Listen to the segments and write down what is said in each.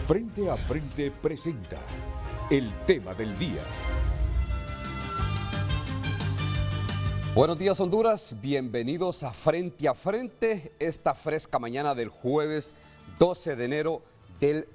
Frente a Frente presenta el tema del día. Buenos días, Honduras, bienvenidos a Frente, esta fresca mañana del jueves 12 de enero del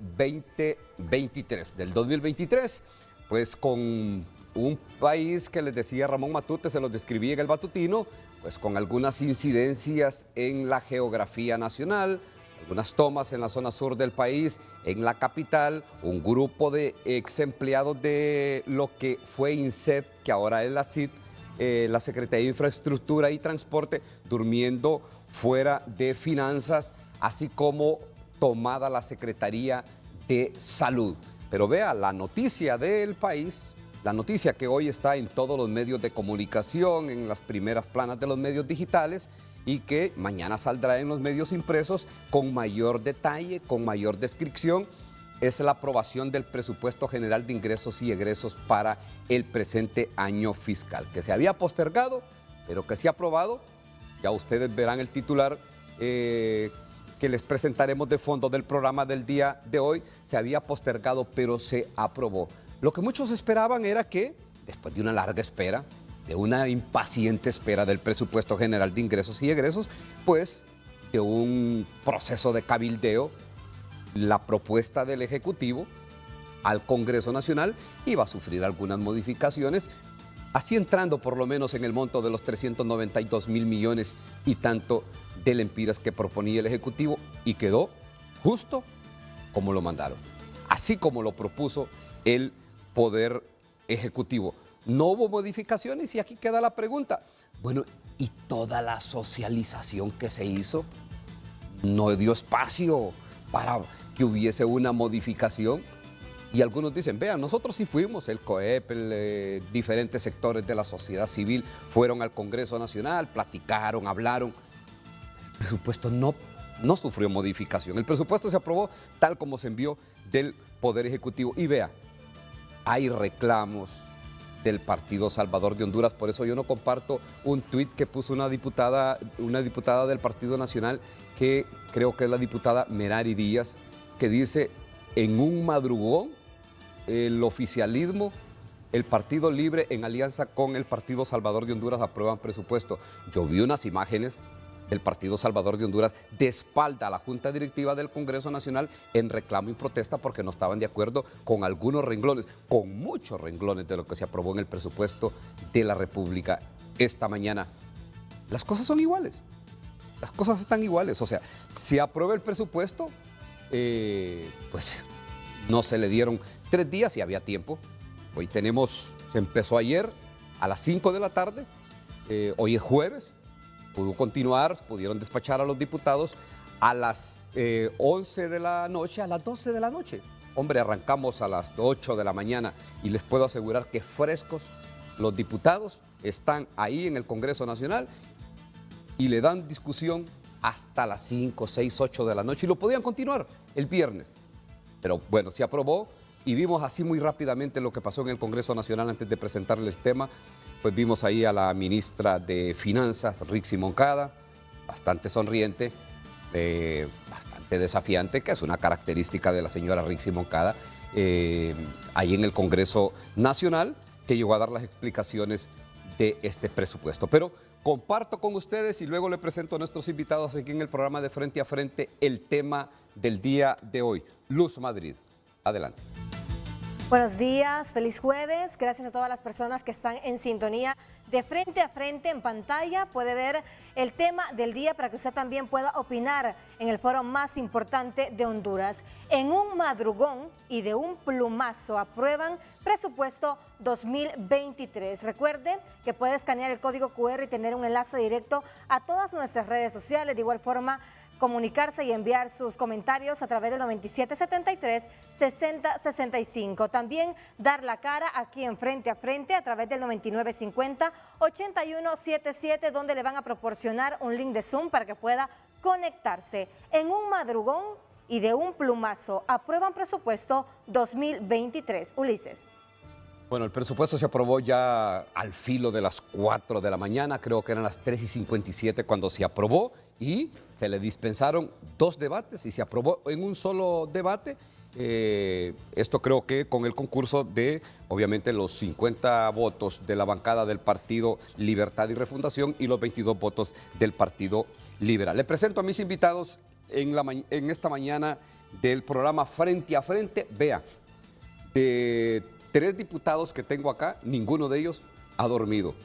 2023, pues con un país que les decía Ramón Matute, se los describí en el matutino, pues con algunas incidencias en la geografía nacional, algunas tomas en la zona sur del país, en la capital, un grupo de ex empleados de lo que fue INSEP, que ahora es la CID, la Secretaría de Infraestructura y Transporte, durmiendo fuera de finanzas, así como tomada la Secretaría de Salud. Pero vea, la noticia del país, la noticia que hoy está en todos los medios de comunicación, en las primeras planas de los medios digitales, y que mañana saldrá en los medios impresos con mayor detalle, con mayor descripción, es la aprobación del Presupuesto General de Ingresos y Egresos para el presente año fiscal, que se había postergado, pero que se ha aprobado. Ya ustedes verán el titular que les presentaremos de fondo del programa del día de hoy. Se había postergado, pero se aprobó. Lo que muchos esperaban era que, después de una larga espera, de una impaciente espera del Presupuesto General de Ingresos y Egresos, pues de un proceso de cabildeo, la propuesta del Ejecutivo al Congreso Nacional iba a sufrir algunas modificaciones, así entrando por lo menos en el monto de los 392,000 millones y tanto de lempiras que proponía el Ejecutivo, y quedó justo como lo mandaron, así como lo propuso el Poder Ejecutivo. No hubo modificaciones y aquí queda la pregunta. Bueno, ¿y toda la socialización que se hizo no dio espacio para que hubiese una modificación? Y algunos dicen, vean, nosotros sí fuimos, el COEP, diferentes sectores de la sociedad civil fueron al Congreso Nacional, platicaron, hablaron. El presupuesto no sufrió modificación. El presupuesto se aprobó tal como se envió del Poder Ejecutivo. Y vea, hay reclamos del Partido Salvador de Honduras, por eso yo no comparto un tuit que puso una diputada del Partido Nacional, que creo que es la diputada Merari Díaz, que dice, en un madrugón, el oficialismo, el Partido Libre en alianza con el Partido Salvador de Honduras aprueban presupuesto. Yo vi unas imágenes del Partido Salvador de Honduras de espalda a la Junta Directiva del Congreso Nacional en reclamo y protesta porque no estaban de acuerdo con algunos renglones, con muchos renglones de lo que se aprobó en el presupuesto de la República esta mañana. Las cosas son iguales, las cosas están iguales, o sea, se aprueba el presupuesto, pues no se le dieron 3 días y había tiempo. Hoy se empezó ayer a las 5 de la tarde, hoy es jueves. Pudo continuar, pudieron despachar a los diputados a las 11 de la noche, a las 12 de la noche. Hombre, arrancamos a las 8 de la mañana y les puedo asegurar que frescos los diputados están ahí en el Congreso Nacional y le dan discusión hasta las 5, 6, 8 de la noche y lo podían continuar el viernes. Pero bueno, se aprobó y vimos así muy rápidamente lo que pasó en el Congreso Nacional antes de presentarle el tema. Pues vimos ahí a la ministra de Finanzas, Rixi Moncada, bastante sonriente, bastante desafiante, que es una característica de la señora Rixi Moncada, ahí en el Congreso Nacional, que llegó a dar las explicaciones de este presupuesto. Pero comparto con ustedes y luego le presento a nuestros invitados aquí en el programa de Frente a Frente el tema del día de hoy. Luz Madrid, adelante. Buenos días, feliz jueves. Gracias a todas las personas que están en sintonía de Frente a Frente en pantalla. Puede ver el tema del día para que usted también pueda opinar en el foro más importante de Honduras. En un madrugón y de un plumazo aprueban presupuesto 2023. Recuerde que puede escanear el código QR y tener un enlace directo a todas nuestras redes sociales. De igual forma, comunicarse y enviar sus comentarios a través del 9773-6065. También dar la cara aquí en Frente a Frente a través del 9950-8177, donde le van a proporcionar un link de Zoom para que pueda conectarse. En un madrugón y de un plumazo aprueban presupuesto 2023. Ulises. Bueno, el presupuesto se aprobó ya al filo de las 4 de la mañana, creo que eran las 3:57 cuando se aprobó y se le dispensaron 2 debates y se aprobó en un solo debate Esto creo que con el concurso de, obviamente, los 50 votos de la bancada del Partido Libertad y Refundación y los 22 votos del Partido Liberal. Le presento a mis invitados en esta mañana del programa Frente a Frente. Vea, de 3 diputados que tengo acá, ninguno de ellos ha dormido.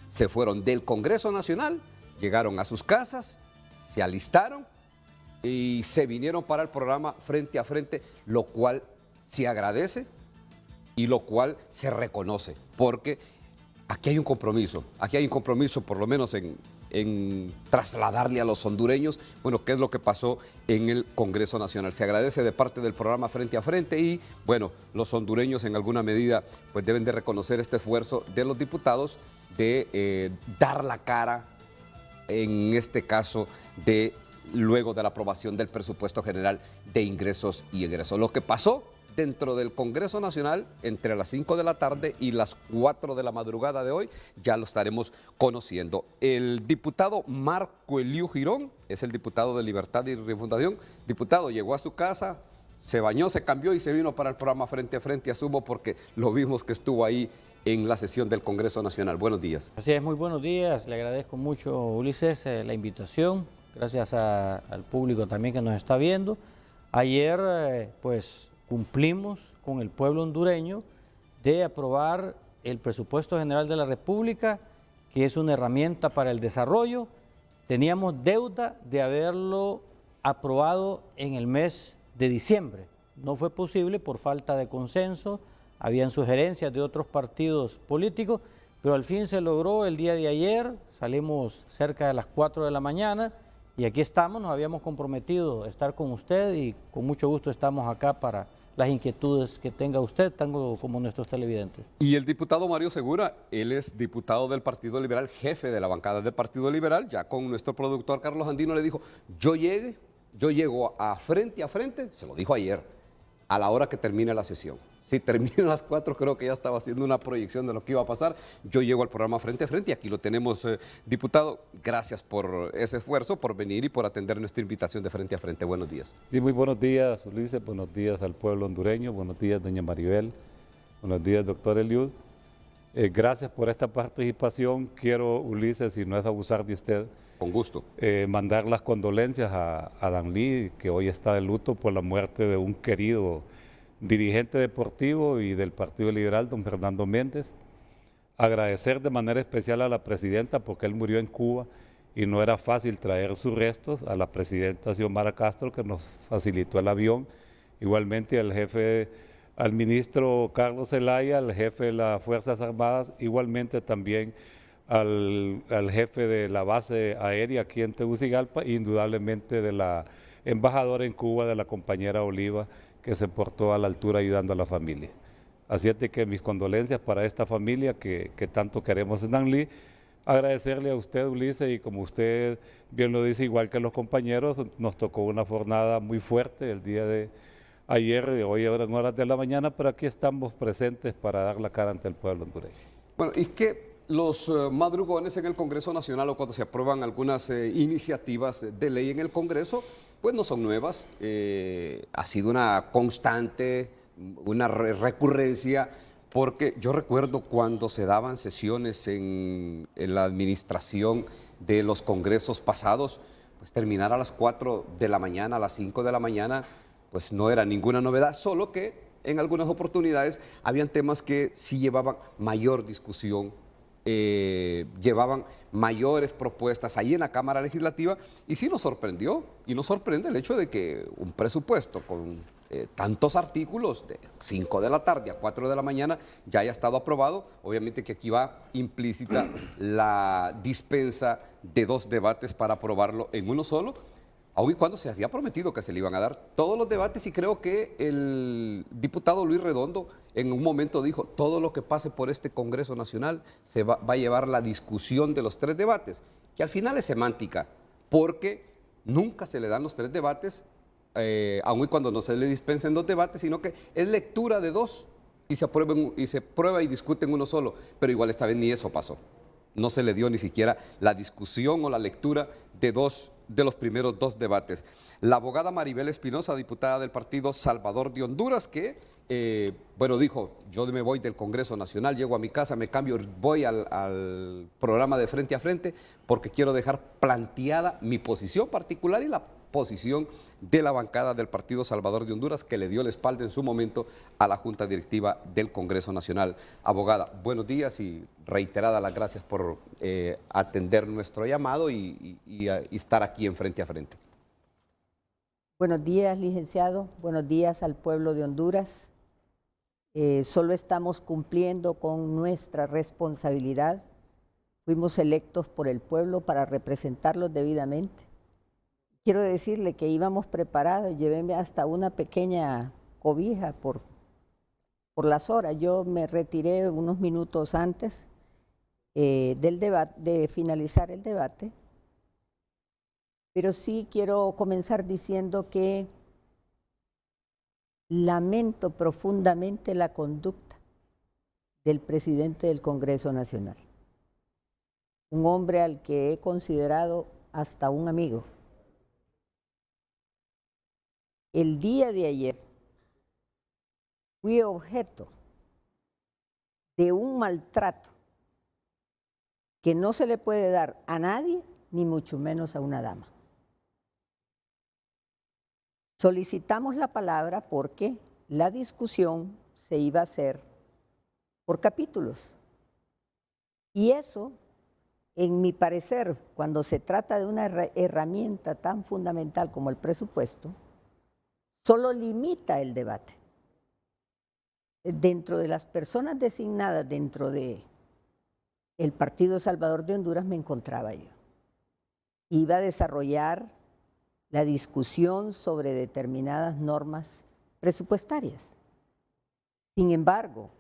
Se fueron del Congreso Nacional, llegaron a sus casas, se alistaron y se vinieron para el programa Frente a Frente, lo cual se agradece y lo cual se reconoce, porque aquí hay un compromiso por lo menos en trasladarle a los hondureños, bueno, qué es lo que pasó en el Congreso Nacional. Se agradece de parte del programa Frente a Frente y, bueno, los hondureños en alguna medida pues deben de reconocer este esfuerzo de los diputados de dar la cara, en este caso, luego de la aprobación del presupuesto general de ingresos y egresos. Lo que pasó dentro del Congreso Nacional entre las 5 de la tarde y las 4 de la madrugada de hoy, ya lo estaremos conociendo. El diputado Marco Eliu Girón es el diputado de Libertad y Refundación. Diputado, llegó a su casa, se bañó, se cambió y se vino para el programa Frente a Frente, asumo, porque lo vimos que estuvo ahí en la sesión del Congreso Nacional. Buenos días. Así es, muy buenos días. Le agradezco mucho, Ulises, la invitación. Gracias al público también que nos está viendo. Ayer, pues, cumplimos con el pueblo hondureño de aprobar el presupuesto general de la República, que es una herramienta para el desarrollo. Teníamos deuda de haberlo aprobado en el mes de diciembre. No fue posible por falta de consenso, habían sugerencias de otros partidos políticos, pero al fin se logró el día de ayer, salimos cerca de las 4 de la mañana y aquí estamos, nos habíamos comprometido a estar con usted y con mucho gusto estamos acá para las inquietudes que tenga usted, tanto como nuestros televidentes. Y el diputado Mario Segura, él es diputado del Partido Liberal, jefe de la bancada del Partido Liberal, ya con nuestro productor Carlos Andino le dijo, yo llego a Frente, se lo dijo ayer, a la hora que termine la sesión. Si termina a las 4, creo que ya estaba haciendo una proyección de lo que iba a pasar. Yo llego al programa Frente a Frente y aquí lo tenemos, diputado. Gracias por ese esfuerzo, por venir y por atender nuestra invitación de Frente a Frente. Buenos días. Sí, muy buenos días, Ulises. Buenos días al pueblo hondureño. Buenos días, doña Maribel. Buenos días, doctor Eliud. Gracias por esta participación. Quiero, Ulises, si no es abusar de usted, con gusto, mandar las condolencias a Danlí, que hoy está de luto por la muerte de un querido dirigente deportivo y del Partido Liberal, don Fernando Méndez. Agradecer de manera especial a la presidenta porque él murió en Cuba y no era fácil traer sus restos, a la presidenta Xiomara Castro que nos facilitó el avión, igualmente al ministro Carlos Zelaya, al jefe de las Fuerzas Armadas, igualmente también al jefe de la base aérea aquí en Tegucigalpa, indudablemente de la embajadora en Cuba, de la compañera Oliva, que se portó a la altura ayudando a la familia. Así es de que mis condolencias para esta familia que tanto queremos en Danlí. Agradecerle a usted, Ulises, y como usted bien lo dice, igual que los compañeros, nos tocó una jornada muy fuerte el día de ayer, hoy en horas de la mañana, pero aquí estamos presentes para dar la cara ante el pueblo hondureño. Bueno, y que los madrugones en el Congreso Nacional o cuando se aprueban algunas iniciativas de ley en el Congreso, pues no son nuevas, ha sido una constante, una recurrencia, porque yo recuerdo cuando se daban sesiones en la administración de los congresos pasados, pues terminar a las 4 de la mañana, a las 5 de la mañana, pues no era ninguna novedad, solo que en algunas oportunidades habían temas que sí llevaban mayor discusión, llevaban mayores propuestas ahí en la Cámara Legislativa y sí nos sorprendió y nos sorprende el hecho de que un presupuesto con tantos artículos de 5 de la tarde a 4 de la mañana ya haya estado aprobado. Obviamente que aquí va implícita la dispensa de 2 debates para aprobarlo en uno solo, aun y cuando se había prometido que se le iban a dar todos los debates, y creo que el diputado Luis Redondo en un momento dijo, todo lo que pase por este Congreso Nacional se va a llevar la discusión de los 3 debates, que al final es semántica, porque nunca se le dan los 3 debates, aun y cuando no se le dispensen 2 debates, sino que es lectura de 2 y se prueba y discute en uno solo, pero igual esta vez ni eso pasó. no se le dio ni siquiera la discusión o la lectura de los primeros dos debates. La abogada Maribel Espinosa, diputada del partido Salvador de Honduras, que dijo, yo me voy del Congreso Nacional, llego a mi casa, me cambio, voy al programa de Frente a Frente porque quiero dejar planteada mi posición particular y la posición de la bancada del partido Salvador de Honduras, que le dio la espalda en su momento a la Junta Directiva del Congreso Nacional. Abogada, buenos días y reiteradas las gracias por atender nuestro llamado y estar aquí en Frente a Frente. Buenos días, licenciado. Buenos días al pueblo de Honduras. Solo estamos cumpliendo con nuestra responsabilidad. Fuimos electos por el pueblo para representarlos debidamente. Quiero decirle que íbamos preparados, llevéme hasta una pequeña cobija por las horas. Yo me retiré unos minutos antes del debate, de finalizar el debate, pero sí quiero comenzar diciendo que lamento profundamente la conducta del presidente del Congreso Nacional, un hombre al que he considerado hasta un amigo. El día de ayer fui objeto de un maltrato que no se le puede dar a nadie, ni mucho menos a una dama. Solicitamos la palabra porque la discusión se iba a hacer por capítulos. Y eso, en mi parecer, cuando se trata de una herramienta tan fundamental como el presupuesto, solo limita el debate. Dentro de las personas designadas dentro de el Partido Salvador de Honduras me encontraba yo. Iba a desarrollar la discusión sobre determinadas normas presupuestarias. Sin embargo,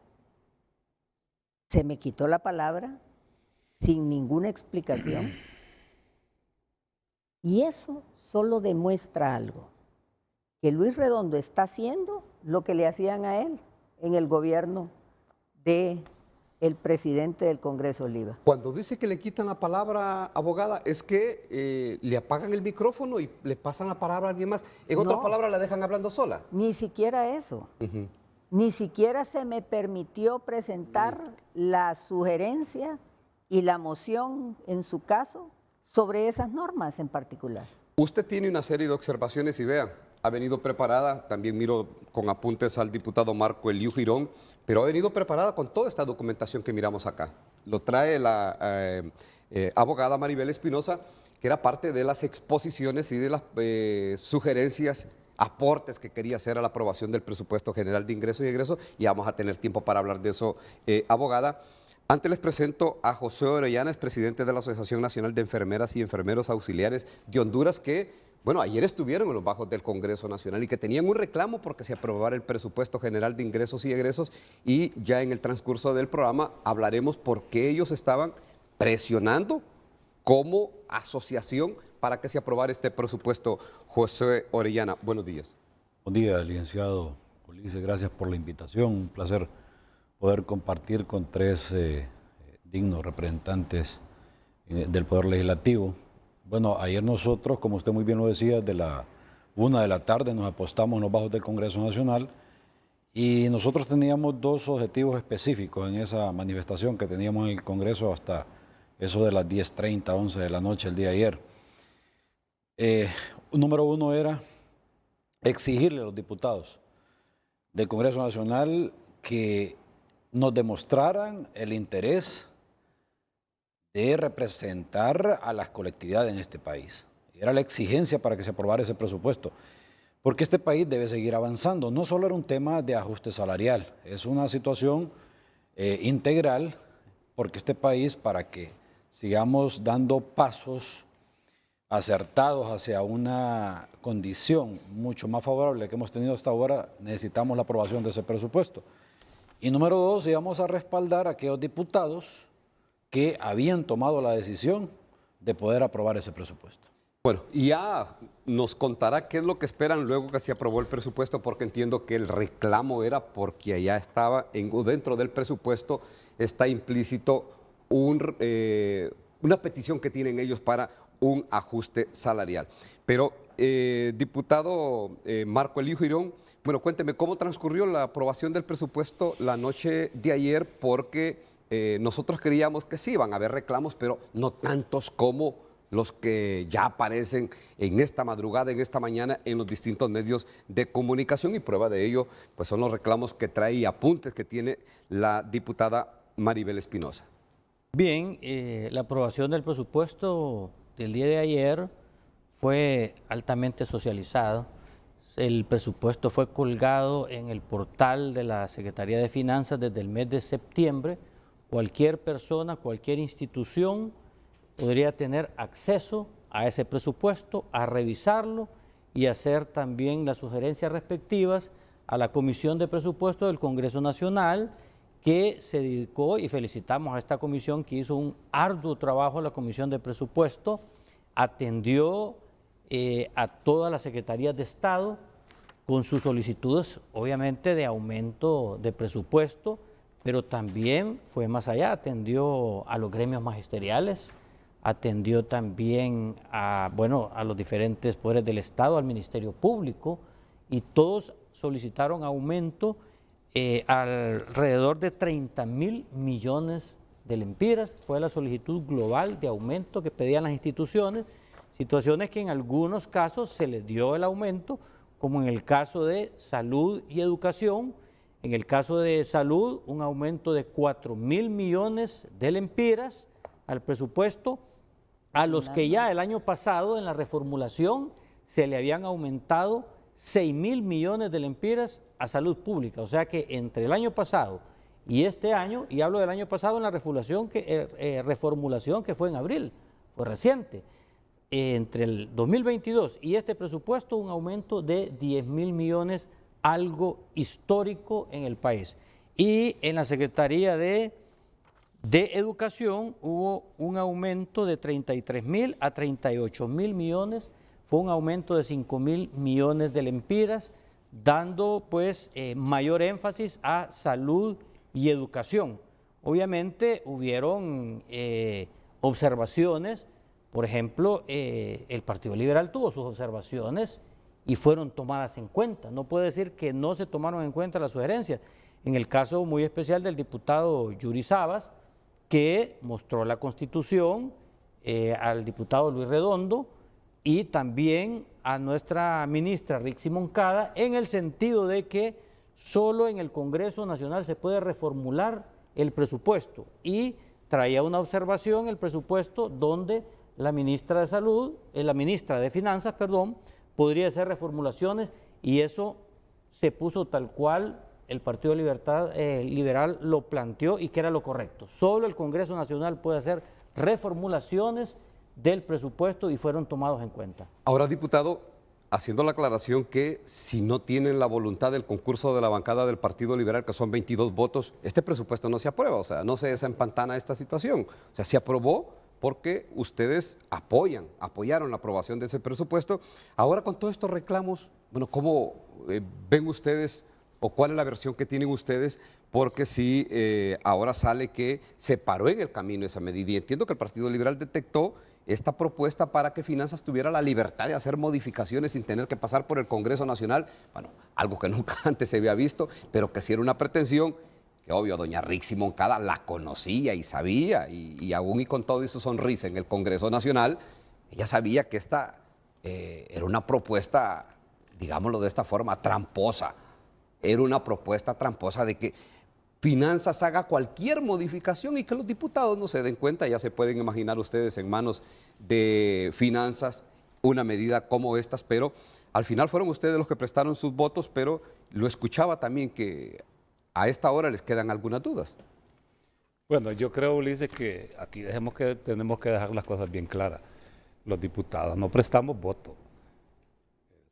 se me quitó la palabra sin ninguna explicación y eso solo demuestra algo, que Luis Redondo está haciendo lo que le hacían a él en el gobierno del presidente del Congreso Oliva. Cuando dice que le quitan la palabra, abogada, es que le apagan el micrófono y le pasan la palabra a alguien más. En otras palabras, la dejan hablando sola. Ni siquiera eso. Ni siquiera se me permitió presentar la sugerencia y la moción, en su caso, sobre esas normas en particular. Usted tiene una serie de observaciones y vea, ha venido preparada, también miro con apuntes al diputado Marco Eliu Girón, pero ha venido preparada con toda esta documentación que miramos acá. Lo trae la abogada Maribel Espinosa, que era parte de las exposiciones y de las sugerencias, aportes que quería hacer a la aprobación del presupuesto general de ingresos y egresos, y vamos a tener tiempo para hablar de eso, abogada. Antes les presento a José Orellana, es presidente de la Asociación Nacional de Enfermeras y Enfermeros Auxiliares de Honduras, que ayer estuvieron en los bajos del Congreso Nacional y que tenían un reclamo porque se aprobara el presupuesto general de ingresos y egresos, y ya en el transcurso del programa hablaremos por qué ellos estaban presionando como asociación para que se aprobara este presupuesto. José Orellana, buenos días. Buen día, licenciado Ulises, gracias por la invitación. Un placer poder compartir con tres dignos representantes del Poder Legislativo. Bueno, ayer nosotros, como usted muy bien lo decía, de la 1 de la tarde nos apostamos en los bajos del Congreso Nacional y nosotros teníamos dos objetivos específicos en esa manifestación que teníamos en el Congreso hasta eso de las 10:30, 11 de la noche el día de ayer. Número uno era exigirle a los diputados del Congreso Nacional que nos demostraran el interés de representar a las colectividades en este país. Era la exigencia para que se aprobara ese presupuesto, porque este país debe seguir avanzando. No solo era un tema de ajuste salarial, es una situación integral, porque este país, para que sigamos dando pasos acertados hacia una condición mucho más favorable que hemos tenido hasta ahora, necesitamos la aprobación de ese presupuesto. Y número dos, íbamos a respaldar a aquellos diputados que habían tomado la decisión de poder aprobar ese presupuesto. Bueno, y ya nos contará qué es lo que esperan luego que se aprobó el presupuesto, porque entiendo que el reclamo era porque allá estaba, dentro del presupuesto está implícito una petición que tienen ellos para un ajuste salarial. Pero, diputado Marco Elío Girón, bueno, cuénteme, ¿cómo transcurrió la aprobación del presupuesto la noche de ayer? Porque nosotros creíamos que sí, iban a haber reclamos, pero no tantos como los que ya aparecen en esta madrugada, en esta mañana, en los distintos medios de comunicación, y prueba de ello pues son los reclamos que trae y apuntes que tiene la diputada Maribel Espinosa. Bien, la aprobación del presupuesto del día de ayer fue altamente socializado. El presupuesto fue colgado en el portal de la Secretaría de Finanzas desde el mes de septiembre. Cualquier persona, cualquier institución podría tener acceso a ese presupuesto, a revisarlo y hacer también las sugerencias respectivas a la Comisión de Presupuesto del Congreso Nacional, que se dedicó, y felicitamos a esta comisión que hizo un arduo trabajo. La Comisión de Presupuesto atendió a todas las secretarías de Estado con sus solicitudes, obviamente, de aumento de presupuesto, pero también fue más allá, atendió a los gremios magisteriales, atendió también a los diferentes poderes del Estado, al Ministerio Público, y todos solicitaron aumento alrededor de 30.000 millones de lempiras. Fue la solicitud global de aumento que pedían las instituciones, situaciones que en algunos casos se les dio el aumento, como en el caso de salud y educación. En el caso de salud, un aumento de 4.000 millones de lempiras al presupuesto, a los que ya el año pasado en la reformulación se le habían aumentado 6.000 millones de lempiras a salud pública. O sea que entre el año pasado y este año, y hablo del año pasado en la reformulación que fue en abril, fue reciente, entre el 2022 y este presupuesto, un aumento de 10.000 millones, algo histórico en el país. Y en la Secretaría de Educación hubo un aumento de 33.000 a 38.000 millones, fue un aumento de 5.000 millones de lempiras, dando pues mayor énfasis a salud y educación. Obviamente hubieron observaciones, por ejemplo, el Partido Liberal tuvo sus observaciones y fueron tomadas en cuenta. No puede decir que no se tomaron en cuenta las sugerencias. En el caso muy especial del diputado Yuri Sabas, que mostró la Constitución, al diputado Luis Redondo y también a nuestra ministra Rixi Moncada, en el sentido de que solo en el Congreso Nacional se puede reformular el presupuesto, y traía una observación el presupuesto donde la ministra de Salud, la ministra de Finanzas, perdón, podría hacer reformulaciones, y eso se puso tal cual el Partido Liberal lo planteó y que era lo correcto. Solo el Congreso Nacional puede hacer reformulaciones del presupuesto y fueron tomados en cuenta. Ahora, diputado, haciendo la aclaración que si no tienen la voluntad del concurso de la bancada del Partido Liberal, que son 22 votos, este presupuesto no se aprueba, o sea, no se desempantana esta situación. O sea, se aprobó porque ustedes apoyaron la aprobación de ese presupuesto. Ahora, con todos estos reclamos, bueno, ¿cómo ven ustedes o cuál es la versión que tienen ustedes? Porque sí, ahora sale que se paró en el camino esa medida, y entiendo que el Partido Liberal detectó esta propuesta para que Finanzas tuviera la libertad de hacer modificaciones sin tener que pasar por el Congreso Nacional, bueno, algo que nunca antes se había visto, pero que sí era una pretensión que obvio doña Rixi Moncada la conocía y sabía, y aún y con todo y su sonrisa en el Congreso Nacional, ella sabía que esta era una propuesta, digámoslo de esta forma, tramposa. Era una propuesta tramposa de que Finanzas haga cualquier modificación y que los diputados no se den cuenta. Ya se pueden imaginar ustedes en manos de Finanzas una medida como estas, pero al final fueron ustedes los que prestaron sus votos, pero lo escuchaba también que a esta hora les quedan algunas dudas. Bueno, yo creo, Ulises, que aquí tenemos que dejar las cosas bien claras. Los diputados no prestamos voto.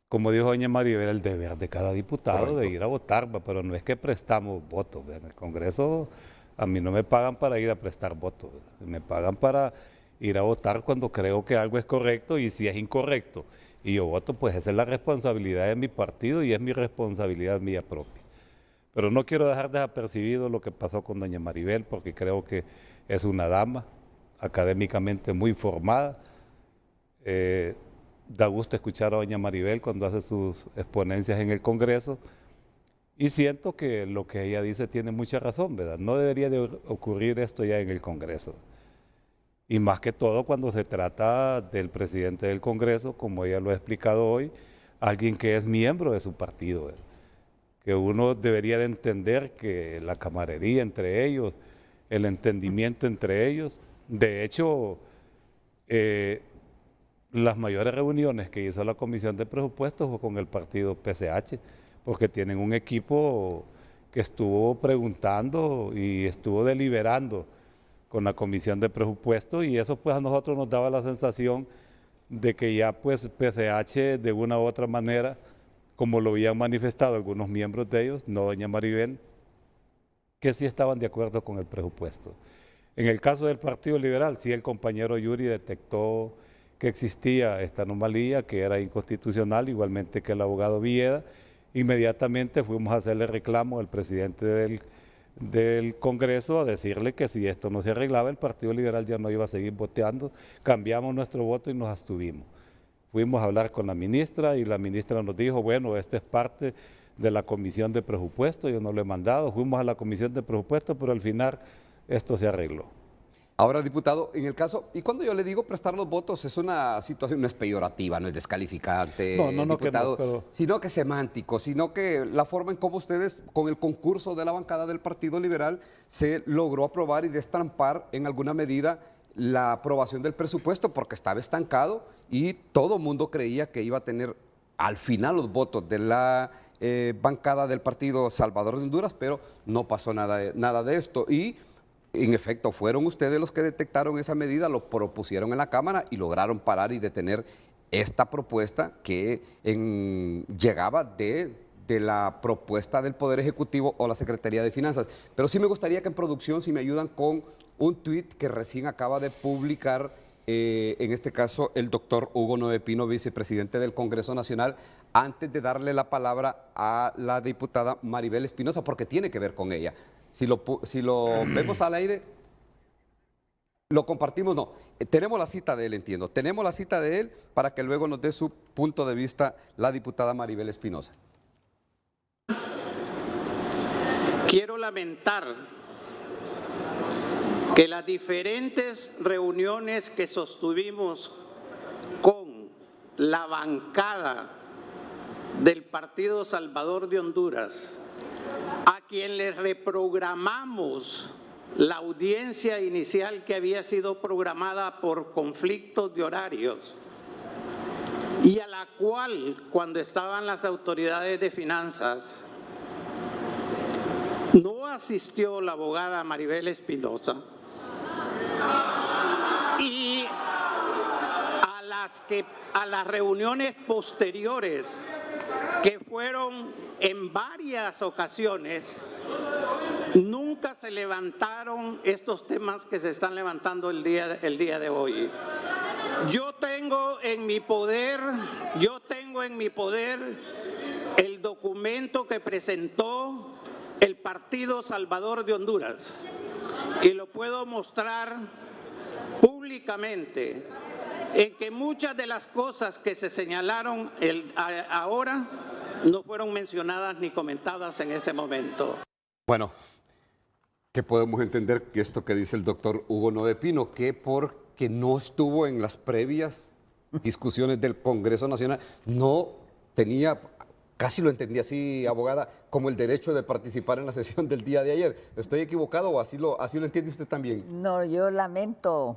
Como dijo doña Maribel, el deber de cada diputado de ir a votar, pero no es que prestamos votos. En el Congreso a mí no me pagan para ir a prestar votos, me pagan para ir a votar cuando creo que algo es correcto, y si es incorrecto y yo voto, pues esa es la responsabilidad de mi partido y es mi responsabilidad mía propia. Pero no quiero dejar desapercibido lo que pasó con doña Maribel, porque creo que es una dama, académicamente muy formada. Da gusto escuchar a doña Maribel cuando hace sus exponencias en el Congreso y siento que lo que ella dice tiene mucha razón, ¿verdad? No debería de ocurrir esto ya en el Congreso. Y más que todo cuando se trata del presidente del Congreso, como ella lo ha explicado hoy, alguien que es miembro de su partido, ¿verdad? Que uno debería de entender que la camaradería entre ellos, el entendimiento entre ellos, de hecho, las mayores reuniones que hizo la Comisión de Presupuestos fue con el partido PCH, porque tienen un equipo que estuvo preguntando y estuvo deliberando con la Comisión de Presupuestos, y eso pues a nosotros nos daba la sensación de que ya pues PCH de una u otra manera, como lo habían manifestado algunos miembros de ellos, no doña Maribel, que sí estaban de acuerdo con el presupuesto. En el caso del Partido Liberal, sí el compañero Yuri detectó que existía esta anomalía, que era inconstitucional, igualmente que el abogado Villeda. Inmediatamente fuimos a hacerle reclamo al presidente del Congreso a decirle que si esto no se arreglaba, el Partido Liberal ya no iba a seguir voteando. Cambiamos nuestro voto y nos abstuvimos. Fuimos a hablar con la ministra y la ministra nos dijo, bueno, esta es parte de la Comisión de Presupuesto, yo no lo he mandado. Fuimos a la Comisión de Presupuesto, pero al final esto se arregló. Ahora, diputado, en el caso, y cuando yo le digo prestar los votos, es una situación, no es peyorativa, no es descalificante, diputado, pero... sino que es semántico, sino que la forma en cómo ustedes, con el concurso de la bancada del Partido Liberal, se logró aprobar y destrampar en alguna medida la aprobación del presupuesto, porque estaba estancado y todo el mundo creía que iba a tener al final los votos de la bancada del Partido Salvador de Honduras, pero no pasó nada de esto. Y en efecto, fueron ustedes los que detectaron esa medida, lo propusieron en la Cámara y lograron parar y detener esta propuesta que llegaba de la propuesta del Poder Ejecutivo o la Secretaría de Finanzas. Pero sí me gustaría que en producción, si me ayudan con un tuit que recién acaba de publicar, en este caso, el doctor Hugo Noé Pino, vicepresidente del Congreso Nacional, antes de darle la palabra a la diputada Maribel Espinosa, porque tiene que ver con ella. Si lo vemos al aire, lo compartimos, no. Tenemos la cita de él, entiendo. Tenemos la cita de él para que luego nos dé su punto de vista la diputada Maribel Espinosa. Quiero lamentar que las diferentes reuniones que sostuvimos con la bancada del Partido Salvador de Honduras, a quien les reprogramamos la audiencia inicial que había sido programada por conflictos de horarios y a la cual, cuando estaban las autoridades de finanzas, no asistió la abogada Maribel Espinosa, y a las reuniones posteriores que fueron en varias ocasiones, nunca se levantaron estos temas que se están levantando el día de hoy. Yo tengo en mi poder el documento que presentó el Partido Salvador de Honduras y lo puedo mostrar públicamente, en que muchas de las cosas que se señalaron ahora no fueron mencionadas ni comentadas en ese momento. Bueno, ¿qué podemos entender que esto que dice el doctor Hugo Noé Pino? Que porque no estuvo en las previas discusiones del Congreso Nacional, no tenía, casi lo entendí así, abogada, como el derecho de participar en la sesión del día de ayer. ¿Estoy equivocado o así lo entiende usted también? No, yo lamento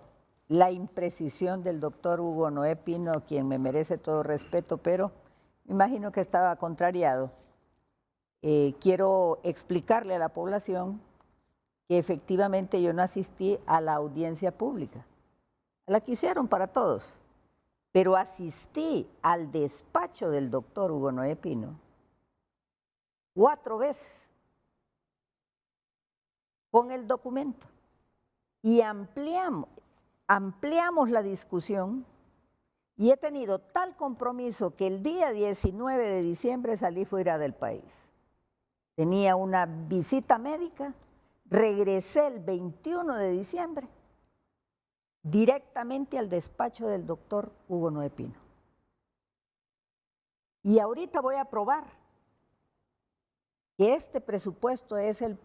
la imprecisión del doctor Hugo Noé Pino, quien me merece todo respeto, pero me imagino que estaba contrariado. Quiero explicarle a la población que efectivamente yo no asistí a la audiencia pública, a la que hicieron para todos, pero asistí al despacho del doctor Hugo Noé Pino 4 veces con el documento y ampliamos la discusión, y he tenido tal compromiso que el día 19 de diciembre salí fuera del país. Tenía una visita médica, regresé el 21 de diciembre directamente al despacho del doctor Hugo Noé Pino. Y ahorita voy a probar que este presupuesto es el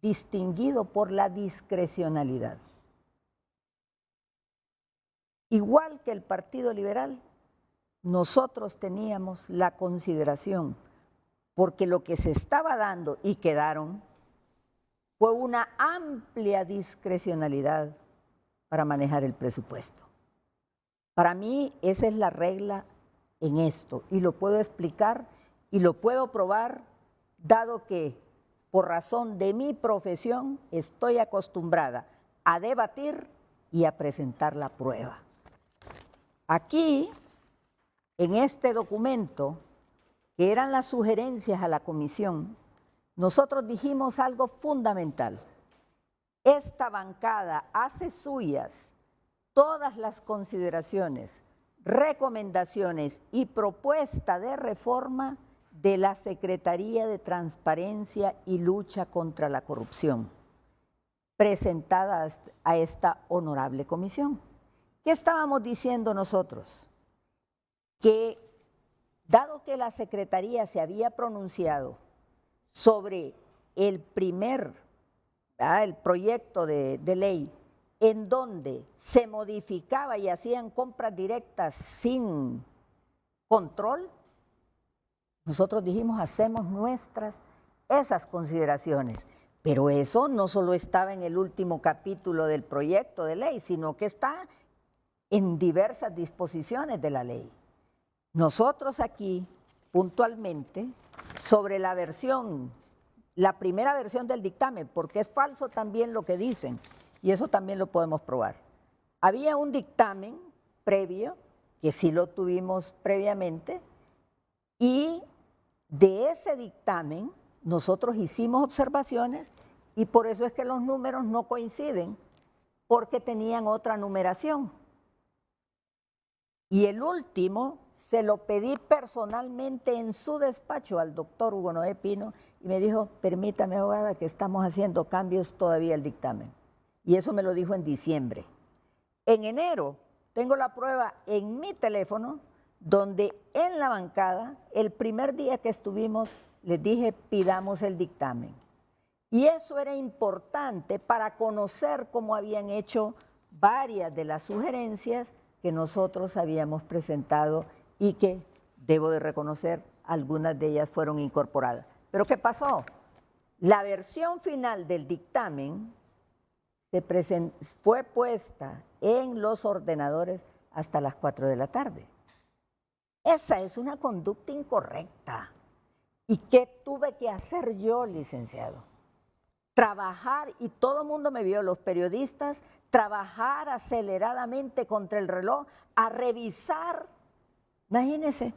distinguido por la discrecionalidad. Igual que el Partido Liberal, nosotros teníamos la consideración, porque lo que se estaba dando y quedaron fue una amplia discrecionalidad para manejar el presupuesto. Para mí esa es la regla en esto y lo puedo explicar y lo puedo probar, dado que por razón de mi profesión estoy acostumbrada a debatir y a presentar la prueba. Aquí, en este documento, que eran las sugerencias a la comisión, nosotros dijimos algo fundamental. Esta bancada hace suyas todas las consideraciones, recomendaciones y propuesta de reforma de la Secretaría de Transparencia y Lucha contra la Corrupción, presentadas a esta honorable comisión. ¿Qué estábamos diciendo nosotros? Que dado que la Secretaría se había pronunciado sobre el proyecto de ley en donde se modificaba y hacían compras directas sin control, nosotros dijimos, hacemos nuestras esas consideraciones. Pero eso no solo estaba en el último capítulo del proyecto de ley, sino que está en diversas disposiciones de la ley. Nosotros aquí, puntualmente, sobre la primera versión del dictamen, porque es falso también lo que dicen, y eso también lo podemos probar. Había un dictamen previo, que sí lo tuvimos previamente, y de ese dictamen nosotros hicimos observaciones y por eso es que los números no coinciden, porque tenían otra numeración. Y el último se lo pedí personalmente en su despacho al doctor Hugo Noé Pino y me dijo, permítame, abogada, que estamos haciendo cambios todavía al dictamen. Y eso me lo dijo en diciembre. En enero tengo la prueba en mi teléfono, donde en la bancada, el primer día que estuvimos, les dije, pidamos el dictamen. Y eso era importante para conocer cómo habían hecho varias de las sugerencias que nosotros habíamos presentado y que, debo de reconocer, algunas de ellas fueron incorporadas. ¿Pero qué pasó? La versión final del dictamen fue puesta en los ordenadores hasta las 4 de la tarde. Esa es una conducta incorrecta. ¿Y qué tuve que hacer yo, licenciado? Trabajar, y todo el mundo me vio, los periodistas, trabajar aceleradamente contra el reloj, a revisar, imagínense,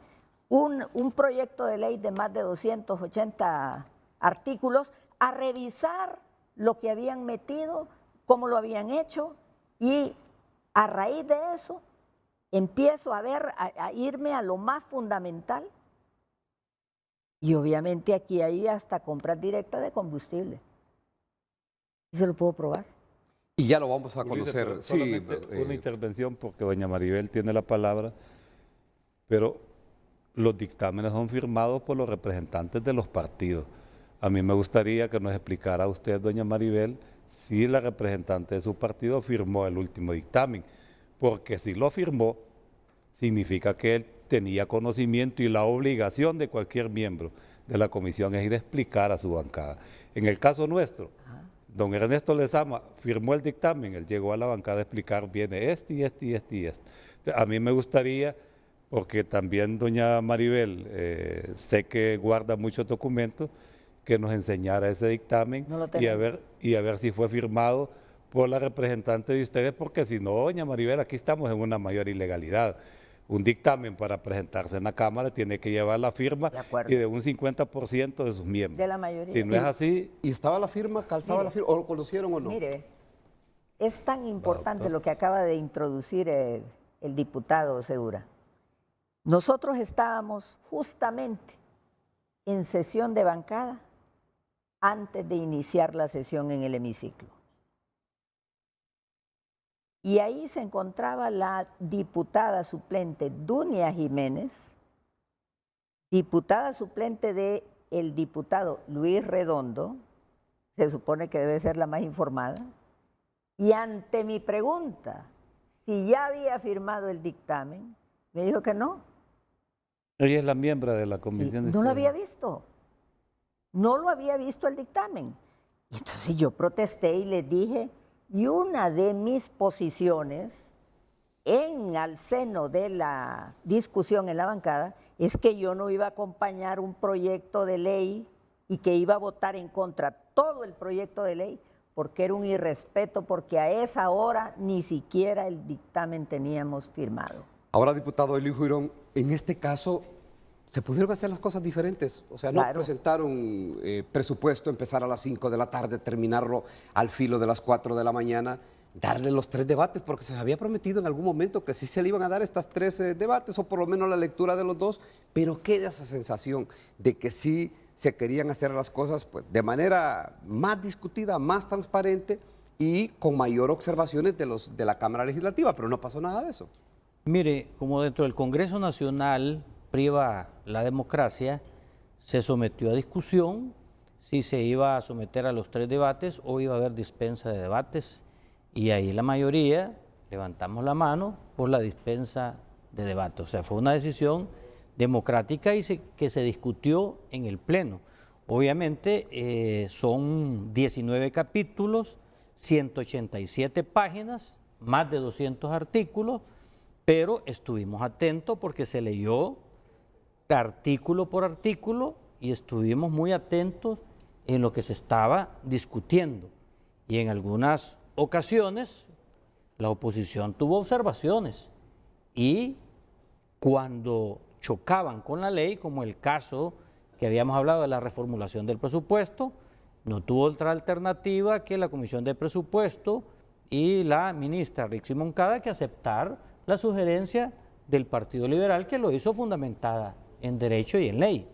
un proyecto de ley de más de 280 artículos, a revisar lo que habían metido, cómo lo habían hecho, y a raíz de eso empiezo a irme a lo más fundamental. Y obviamente aquí hay hasta compras directas de combustible. Y se lo puedo probar. Y ya lo vamos a Ulises, conocer. solamente una intervención porque doña Maribel tiene la palabra, pero los dictámenes son firmados por los representantes de los partidos. A mí me gustaría que nos explicara usted, doña Maribel, si la representante de su partido firmó el último dictamen, porque si lo firmó, significa que él tenía conocimiento y la obligación de cualquier miembro de la comisión es ir a explicar a su bancada. En el caso nuestro, don Ernesto Lezama firmó el dictamen, él llegó a la bancada a explicar, viene este y este y este y este. A mí me gustaría, porque también doña Maribel sé que guarda muchos documentos, que nos enseñara ese dictamen y a ver si fue firmado por la representante de ustedes, porque si no, doña Maribel, aquí estamos en una mayor ilegalidad. Un dictamen para presentarse en la Cámara tiene que llevar la firma y de un 50% de sus miembros. De la mayoría. Si no es así... ¿Y estaba la firma? ¿Calzaba la firma? ¿O lo conocieron o no? Mire, es tan importante lo que acaba de introducir el diputado Segura. Nosotros estábamos justamente en sesión de bancada antes de iniciar la sesión en el hemiciclo. Y ahí se encontraba la diputada suplente Dunia Jiménez, diputada suplente del diputado Luis Redondo, se supone que debe ser la más informada, y ante mi pregunta si ya había firmado el dictamen, me dijo que no. Ella es la miembro de la Comisión de No lo Estudio. había visto. No lo había visto el dictamen. Y entonces yo protesté y les dije, y una de mis posiciones al seno de la discusión en la bancada es que yo no iba a acompañar un proyecto de ley y que iba a votar en contra todo el proyecto de ley porque era un irrespeto, porque a esa hora ni siquiera el dictamen teníamos firmado. Ahora, diputado Elio Girón, en este caso se pudieron hacer las cosas diferentes. O sea, no Claro. presentar un presupuesto, empezar a las 5 de la tarde, terminarlo al filo de las 4 de la mañana, darle los 3 debates, porque se había prometido en algún momento que sí se le iban a dar estas 3 debates, o por lo menos la lectura de los 2, pero queda esa sensación de que sí se querían hacer las cosas pues, de manera más discutida, más transparente y con mayor observaciones de la Cámara Legislativa, pero no pasó nada de eso. Mire, como dentro del Congreso Nacional priva la democracia, se sometió a discusión si se iba a someter a los 3 debates o iba a haber dispensa de debates, y ahí la mayoría levantamos la mano por la dispensa de debate. O sea, fue una decisión democrática y que se discutió en el Pleno. Obviamente son 19 capítulos, 187 páginas, más de 200 artículos, pero estuvimos atentos porque se leyó artículo por artículo y estuvimos muy atentos en lo que se estaba discutiendo. Y en algunas ocasiones la oposición tuvo observaciones y cuando chocaban con la ley, como el caso que habíamos hablado de la reformulación del presupuesto, no tuvo otra alternativa que la Comisión de Presupuesto y la ministra Rixi Moncada que aceptar la sugerencia del Partido Liberal, que lo hizo fundamentada en derecho y en ley.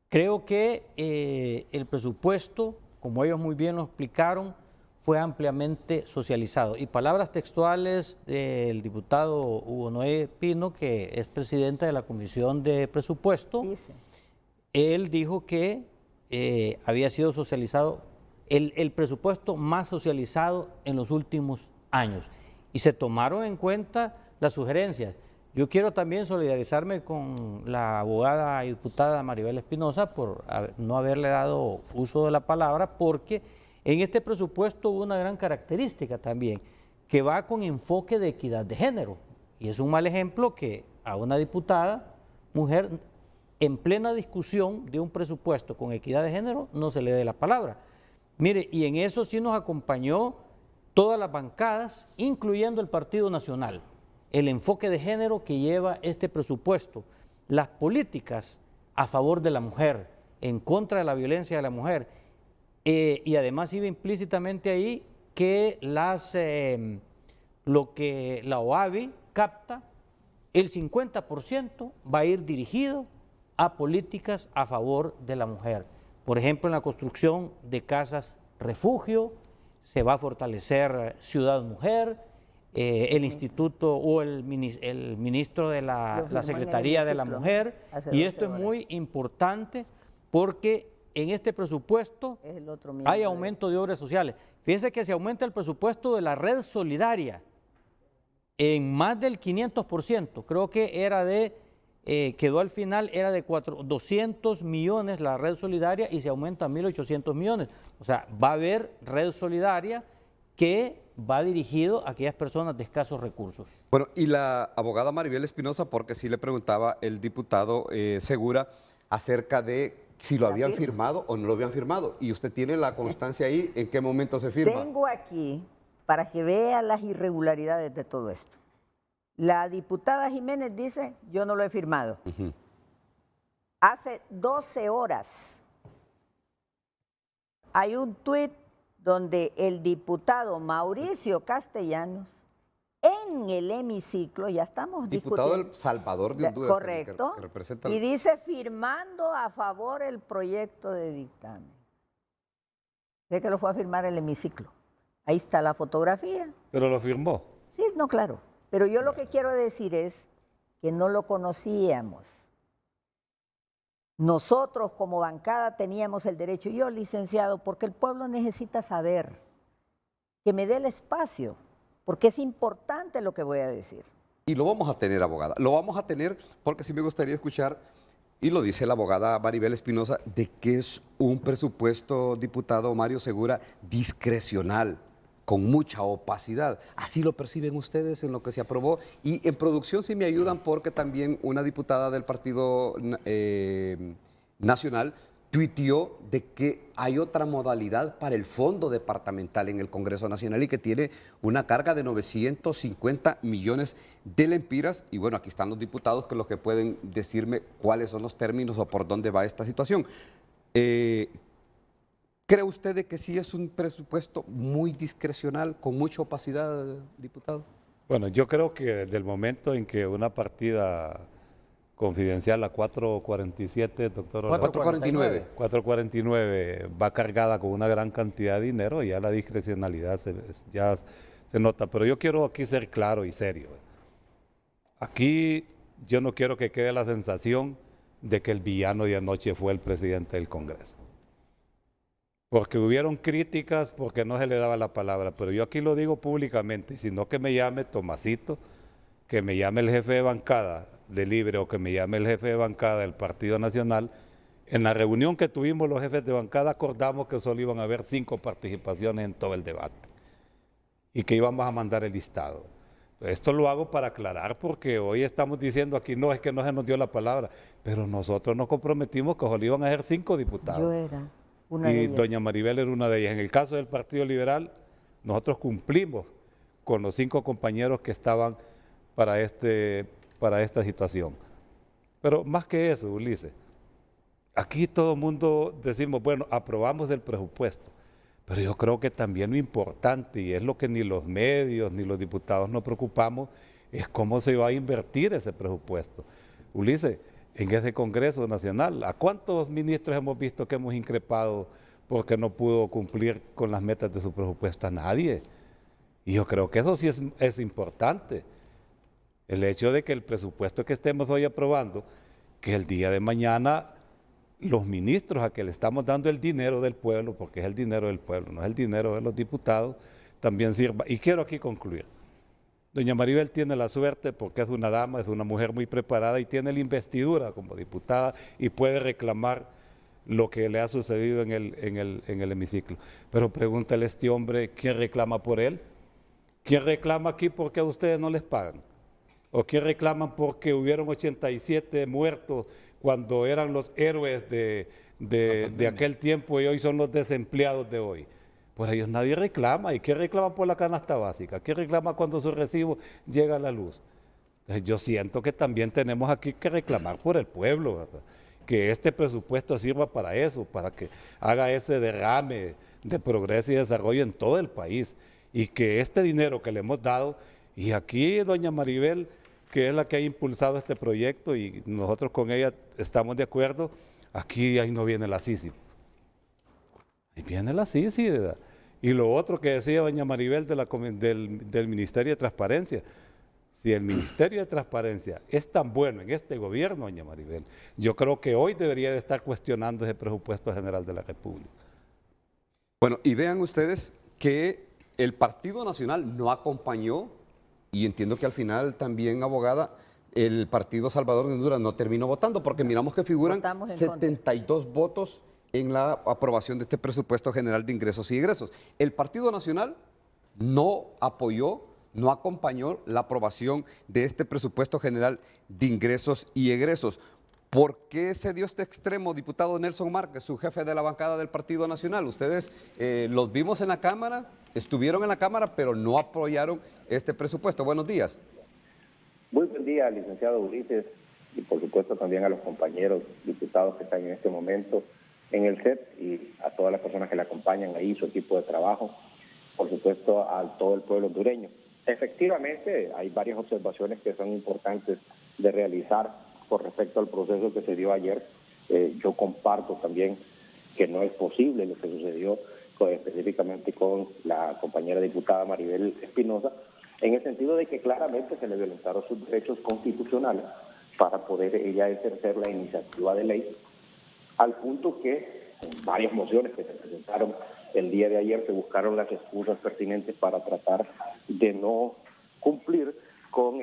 Creo que el presupuesto, como ellos muy bien lo explicaron, fue ampliamente socializado. Y palabras textuales del diputado Hugo Noé Pino, que es presidente de la Comisión de Presupuesto, Dice. él dijo que había sido socializado, el presupuesto más socializado en los últimos años. Y se tomaron en cuenta las sugerencias. Yo quiero también solidarizarme con la abogada y diputada Maribel Espinosa por no haberle dado uso de la palabra, porque en este presupuesto hubo una gran característica también, que va con enfoque de equidad de género. Y es un mal ejemplo que a una diputada, mujer, en plena discusión de un presupuesto con equidad de género, no se le dé la palabra. Mire, y en eso sí nos acompañó todas las bancadas, incluyendo el Partido Nacional, el enfoque de género que lleva este presupuesto, las políticas a favor de la mujer, en contra de la violencia de la mujer, y además iba implícitamente ahí que lo que la OAVI capta, el 50% va a ir dirigido a políticas a favor de la mujer. Por ejemplo, en la construcción de casas refugio, se va a fortalecer Ciudad Mujer, el instituto o el ministro de la Secretaría de la Mujer, y esto es muy importante porque en este presupuesto hay aumento de obras sociales. Fíjense que se aumenta el presupuesto de la red solidaria en más del 500%, creo que era quedó al final, era de 200 millones la red solidaria y se aumenta a 1.800 millones. O sea, va a haber red solidaria que va dirigido a aquellas personas de escasos recursos. Bueno, y la abogada Maribel Espinosa, porque sí le preguntaba el diputado Segura acerca de si lo habían firmado o no lo habían firmado. Y usted tiene la constancia ahí, ¿en qué momento se firma? Tengo aquí, para que vea las irregularidades de todo esto. La diputada Jiménez dice, yo no lo he firmado. Hace 12 horas hay un tuit donde el diputado Mauricio Castellanos, en el hemiciclo, ya estamos Diputado discutiendo. del Salvador de Honduras. Correcto. Que representa Y dice firmando a favor el proyecto de dictamen. Sé que lo fue a firmar el hemiciclo. Ahí está la fotografía. Pero lo firmó. Sí, no, claro. Pero yo lo que quiero decir es que no lo conocíamos. Nosotros como bancada teníamos el derecho, yo licenciado, porque el pueblo necesita saber, que me dé el espacio, porque es importante lo que voy a decir. Y lo vamos a tener, abogada. Lo vamos a tener porque sí me gustaría escuchar, y lo dice la abogada Maribel Espinosa, de que es un presupuesto, diputado Mario Segura, discrecional, con mucha opacidad. Así lo perciben ustedes en lo que se aprobó. Y en producción sí me ayudan porque también una diputada del Partido Nacional tuiteó de que hay otra modalidad para el fondo departamental en el Congreso Nacional y que tiene una carga de 950 millones de lempiras. Y bueno, aquí están los diputados que los que pueden decirme cuáles son los términos o por dónde va esta situación. ¿Cree usted de que sí es un presupuesto muy discrecional, con mucha opacidad, diputado? Bueno, yo creo que desde el momento en que una partida confidencial, la 447, doctor. 449. 449 va cargada con una gran cantidad de dinero, ya la discrecionalidad ya se nota. Pero yo quiero aquí ser claro y serio. Aquí yo no quiero que quede la sensación de que el villano de anoche fue el presidente del Congreso. Porque hubieron críticas porque no se le daba la palabra, pero yo aquí lo digo públicamente, sino que me llame Tomasito, que me llame el jefe de bancada de Libre o que me llame el jefe de bancada del Partido Nacional. En la reunión que tuvimos los jefes de bancada acordamos que solo iban a haber 5 participaciones en todo el debate y que íbamos a mandar el listado. Esto lo hago para aclarar porque hoy estamos diciendo aquí, no, es que no se nos dio la palabra, pero nosotros nos comprometimos que solo iban a ser 5 diputados. Yo era una de ellas. Doña Maribel era una de ellas. En el caso del Partido Liberal, nosotros cumplimos con los 5 compañeros que estaban para esta situación. Pero más que eso, Ulises, aquí todo el mundo decimos, bueno, aprobamos el presupuesto, pero yo creo que también lo importante, y es lo que ni los medios ni los diputados nos preocupamos, es cómo se va a invertir ese presupuesto. Ulises, en ese Congreso Nacional, ¿a cuántos ministros hemos visto que hemos increpado porque no pudo cumplir con las metas de su presupuesto? A nadie. Y yo creo que eso sí es importante. El hecho de que el presupuesto que estemos hoy aprobando, que el día de mañana los ministros a que le estamos dando el dinero del pueblo, porque es el dinero del pueblo, no es el dinero de los diputados, también sirva. Y quiero aquí concluir. Doña Maribel tiene la suerte porque es una dama, es una mujer muy preparada y tiene la investidura como diputada y puede reclamar lo que le ha sucedido en el hemiciclo. Pero pregúntale a este hombre, ¿quién reclama por él? ¿Quién reclama aquí porque a ustedes no les pagan? ¿O quién reclaman porque hubieron 87 muertos cuando eran los héroes de aquel tiempo y hoy son los desempleados de hoy? Por ellos nadie reclama. ¿Y quién reclama por la canasta básica? ¿Quién reclama cuando su recibo llega a la luz? Entonces yo siento que también tenemos aquí que reclamar por el pueblo, ¿verdad? Que este presupuesto sirva para eso, para que haga ese derrame de progreso y desarrollo en todo el país. Y que este dinero que le hemos dado, y aquí doña Maribel, que es la que ha impulsado este proyecto y nosotros con ella estamos de acuerdo, aquí ahí no viene la Sisi. Ahí viene la Sisi, ¿verdad? Y lo otro que decía doña Maribel del Ministerio de Transparencia, si el Ministerio de Transparencia es tan bueno en este gobierno, doña Maribel, yo creo que hoy debería de estar cuestionando ese presupuesto general de la República. Bueno, y vean ustedes que el Partido Nacional no acompañó, y entiendo que al final también, abogada, el Partido Salvador de Honduras no terminó votando, porque miramos que figuran 72 votos en la aprobación de este presupuesto general de ingresos y egresos. El Partido Nacional no apoyó, no acompañó la aprobación de este presupuesto general de ingresos y egresos. ¿Por qué se dio este extremo, diputado Nelson Márquez, su jefe de la bancada del Partido Nacional? Ustedes los vimos en la Cámara, estuvieron en la Cámara, pero no apoyaron este presupuesto. Buenos días. Muy buen día, licenciado Ulises, y por supuesto también a los compañeros diputados que están en este momento en el set y a todas las personas que le acompañan ahí, su equipo de trabajo, por supuesto a todo el pueblo hondureño. Efectivamente, hay varias observaciones que son importantes de realizar con respecto al proceso que se dio ayer. Yo comparto también que no es posible lo que sucedió específicamente con la compañera diputada Maribel Espinosa, en el sentido de que claramente se le violentaron sus derechos constitucionales para poder ella ejercer la iniciativa de ley, al punto que en varias mociones que se presentaron el día de ayer se buscaron las excusas pertinentes para tratar de no cumplir con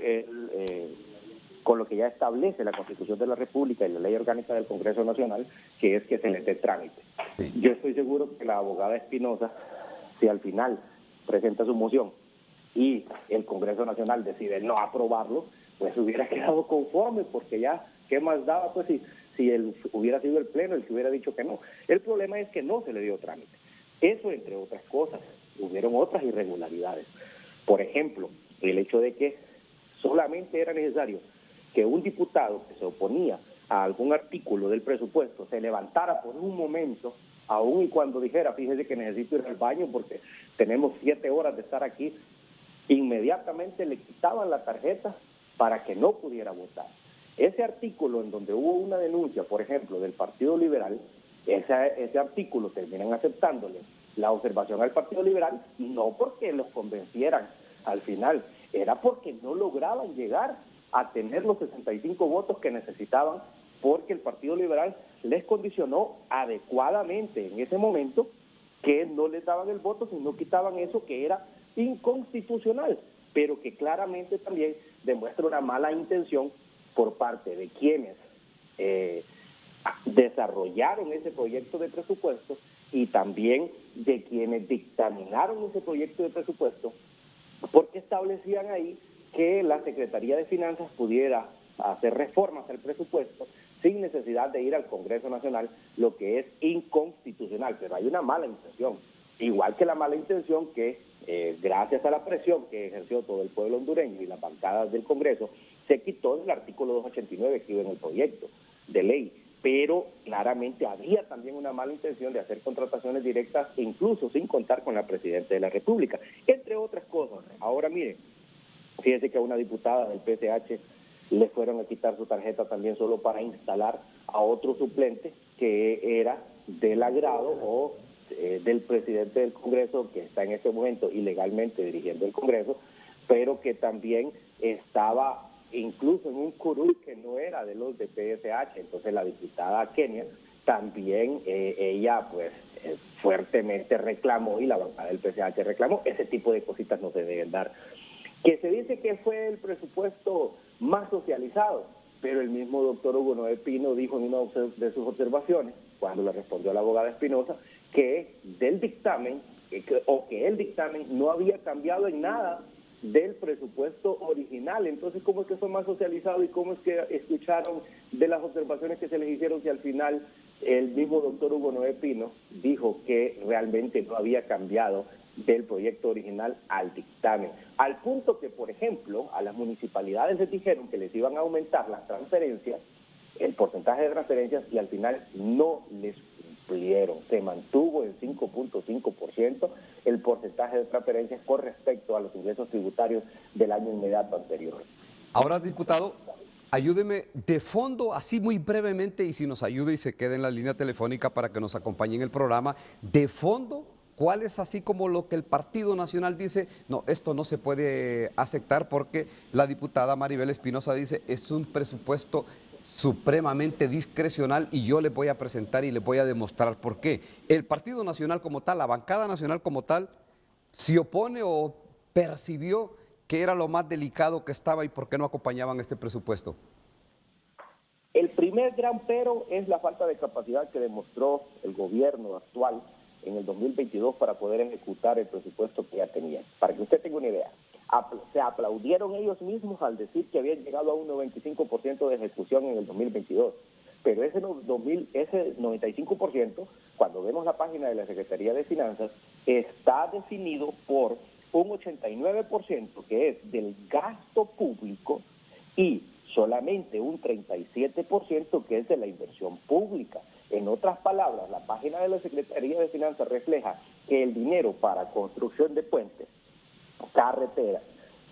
lo que ya establece la Constitución de la República y la Ley Orgánica del Congreso Nacional, que es que se les dé trámite. Sí. Yo estoy seguro que la abogada Espinosa, si al final presenta su moción y el Congreso Nacional decide no aprobarlo, pues hubiera quedado conforme, porque ya, ¿qué más daba? Pues si él hubiera sido el Pleno el que hubiera dicho que no. El problema es que no se le dio trámite. Eso, entre otras cosas, hubieron otras irregularidades. Por ejemplo, el hecho de que solamente era necesario que un diputado que se oponía a algún artículo del presupuesto se levantara por un momento, aun y cuando dijera, fíjese que necesito ir al baño porque tenemos 7 horas de estar aquí, inmediatamente le quitaban la tarjeta para que no pudiera votar. Ese artículo en donde hubo una denuncia, por ejemplo, del Partido Liberal, ese artículo terminan aceptándole la observación al Partido Liberal, no porque los convencieran al final, era porque no lograban llegar a tener los 65 votos que necesitaban, porque el Partido Liberal les condicionó adecuadamente en ese momento que no les daban el voto, sino quitaban eso que era inconstitucional, pero que claramente también demuestra una mala intención por parte de quienes desarrollaron ese proyecto de presupuesto y también de quienes dictaminaron ese proyecto de presupuesto, porque establecían ahí que la Secretaría de Finanzas pudiera hacer reformas al presupuesto sin necesidad de ir al Congreso Nacional, lo que es inconstitucional. Pero hay una mala intención, igual que la mala intención que, gracias a la presión que ejerció todo el pueblo hondureño y las bancadas del Congreso, se quitó del artículo 289 que iba en el proyecto de ley. Pero claramente había también una mala intención de hacer contrataciones directas, incluso sin contar con la Presidenta de la República, entre otras cosas. Ahora miren, fíjense que a una diputada del PCH le fueron a quitar su tarjeta también solo para instalar a otro suplente que era del agrado o del presidente del Congreso, que está en este momento ilegalmente dirigiendo el Congreso, pero que también estaba incluso en un curul que no era de los de PSH. Entonces la diputada Kenia también, ella pues fuertemente reclamó, y la bancada del PSH reclamó. Ese tipo de cositas no se deben dar. Que se dice que fue el presupuesto más socializado, pero el mismo doctor Hugo Noé Pino dijo en una de sus observaciones, cuando le respondió a la abogada Espinosa, que del dictamen, que el dictamen no había cambiado en nada del presupuesto original. Entonces, ¿cómo es que fue más socializado y cómo es que escucharon de las observaciones que se les hicieron si al final el mismo doctor Hugo Noé Pino dijo que realmente no había cambiado del proyecto original al dictamen? Al punto que, por ejemplo, a las municipalidades les dijeron que les iban a aumentar las transferencias, el porcentaje de transferencias, y al final no les cumplieron. Se mantuvo en 5.5% el porcentaje de transferencias con respecto a los ingresos tributarios del año inmediato anterior. Ahora, diputado, ayúdeme de fondo, así muy brevemente, y si nos ayuda y se queda en la línea telefónica para que nos acompañe en el programa, de fondo, ¿cuál es así como lo que el Partido Nacional dice? No, esto no se puede aceptar porque la diputada Maribel Espinosa dice es un presupuesto supremamente discrecional y yo les voy a presentar y les voy a demostrar por qué. El Partido Nacional como tal, la bancada nacional como tal, se opone o percibió que era lo más delicado que estaba y por qué no acompañaban este presupuesto. El primer gran pero es la falta de capacidad que demostró el gobierno actual en el 2022 para poder ejecutar el presupuesto que ya tenían. Para que usted tenga una idea, se aplaudieron ellos mismos al decir que habían llegado a un 95% de ejecución en el 2022. Pero ese 95%, cuando vemos la página de la Secretaría de Finanzas, está definido por un 89% que es del gasto público y solamente un 37% que es de la inversión pública. En otras palabras, la página de la Secretaría de Finanzas refleja que el dinero para construcción de puentes, carreteras,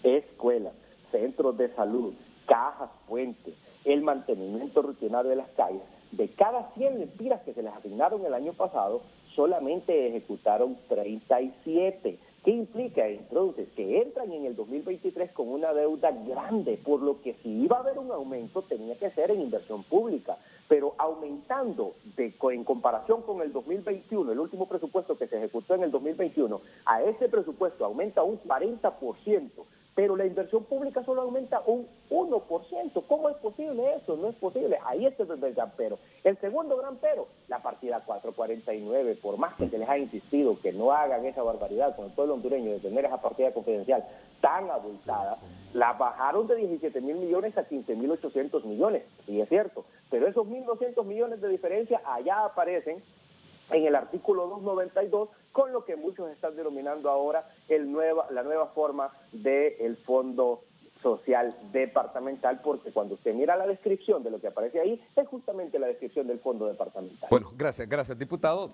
escuelas, centros de salud, cajas, puentes, el mantenimiento rutinario de las calles, De cada 100 lempiras que se les asignaron el año pasado, solamente ejecutaron 37. ¿Qué implica, entonces? Que entran en el 2023 con una deuda grande, por lo que si iba a haber un aumento tenía que ser en inversión pública, pero aumentando en comparación con el 2021, el último presupuesto que se ejecutó en el 2021, a ese presupuesto aumenta un 40%, pero la inversión pública solo aumenta un 1%. ¿Cómo es posible eso? No es posible. Ahí está el gran pero. El segundo gran pero, la partida 449, por más que se les ha insistido que no hagan esa barbaridad con el pueblo hondureño de tener esa partida confidencial tan abultada, la bajaron de 17.000 millones a 15.800 millones, sí es cierto, pero esos 1.200 millones de diferencia allá aparecen en el artículo 292, con lo que muchos están denominando ahora la nueva forma del Fondo Social Departamental, porque cuando usted mira la descripción de lo que aparece ahí, es justamente la descripción del Fondo Departamental. Bueno, gracias, diputado.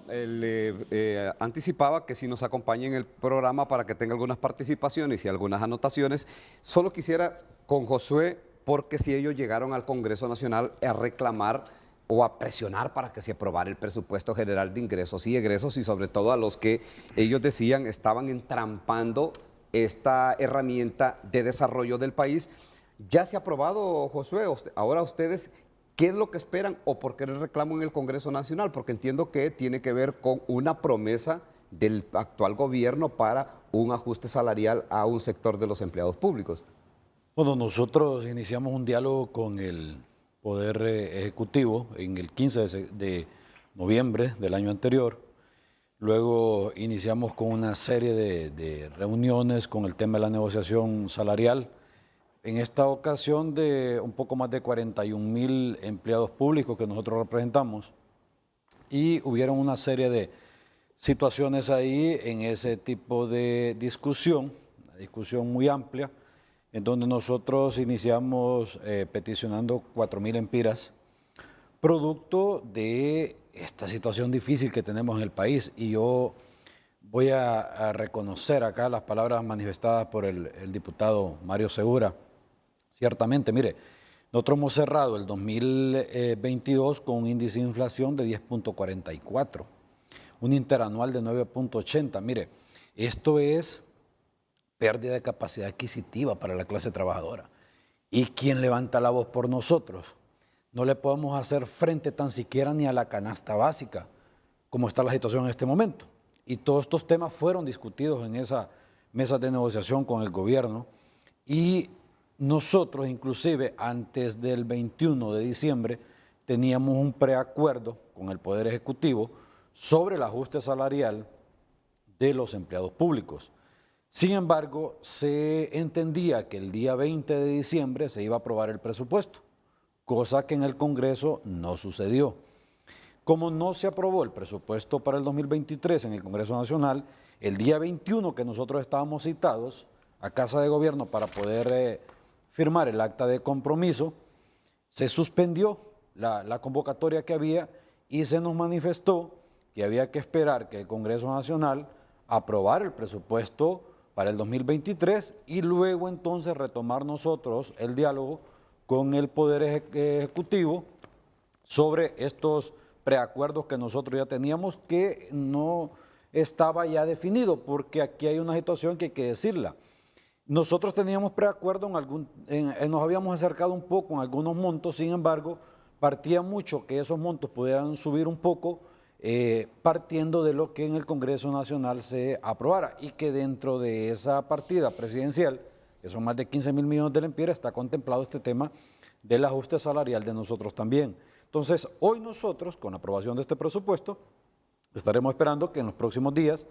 Anticipaba que si nos acompaña en el programa para que tenga algunas participaciones y algunas anotaciones. Solo quisiera con Josué, porque si ellos llegaron al Congreso Nacional a reclamar o a presionar para que se aprobara el presupuesto general de ingresos y egresos, y sobre todo a los que ellos decían estaban entrampando esta herramienta de desarrollo del país. ¿Ya se ha aprobado, Josué? Ahora ustedes, ¿qué es lo que esperan o por qué el reclamo en el Congreso Nacional? Porque entiendo que tiene que ver con una promesa del actual gobierno para un ajuste salarial a un sector de los empleados públicos. Bueno, nosotros iniciamos un diálogo con el Poder Ejecutivo en el 15 de noviembre del año anterior. Luego iniciamos con una serie de reuniones con el tema de la negociación salarial. En esta ocasión de un poco más de 41.000 empleados públicos que nosotros representamos, y hubieron una serie de situaciones ahí en ese tipo de discusión, una discusión muy amplia, en donde nosotros iniciamos peticionando 4.000 empiras, producto de esta situación difícil que tenemos en el país. Y yo voy a reconocer acá las palabras manifestadas por el diputado Mario Segura. Ciertamente, mire, nosotros hemos cerrado el 2022 con un índice de inflación de 10.44, un interanual de 9.80. Mire, esto es pérdida de capacidad adquisitiva para la clase trabajadora. ¿Y quién levanta la voz por nosotros? No le podemos hacer frente tan siquiera ni a la canasta básica, como está la situación en este momento. Y todos estos temas fueron discutidos en esa mesa de negociación con el gobierno, y nosotros inclusive antes del 21 de diciembre teníamos un preacuerdo con el Poder Ejecutivo sobre el ajuste salarial de los empleados públicos. Sin embargo, se entendía que el día 20 de diciembre se iba a aprobar el presupuesto, cosa que en el Congreso no sucedió. Como no se aprobó el presupuesto para el 2023 en el Congreso Nacional, el día 21 que nosotros estábamos citados a Casa de Gobierno para poder firmar el acta de compromiso, se suspendió la convocatoria que había y se nos manifestó que había que esperar que el Congreso Nacional aprobara el presupuesto para el 2023 y luego entonces retomar nosotros el diálogo con el Poder Ejecutivo sobre estos preacuerdos que nosotros ya teníamos, que no estaba ya definido, porque aquí hay una situación que hay que decirla. Nosotros teníamos preacuerdo nos habíamos acercado un poco en algunos montos, sin embargo, partía mucho que esos montos pudieran subir un poco, partiendo de lo que en el Congreso Nacional se aprobara, y que dentro de esa partida presidencial, que son más de 15.000 millones de lempiras, está contemplado este tema del ajuste salarial de nosotros también. Entonces, hoy nosotros, con la aprobación de este presupuesto, estaremos esperando que en los próximos días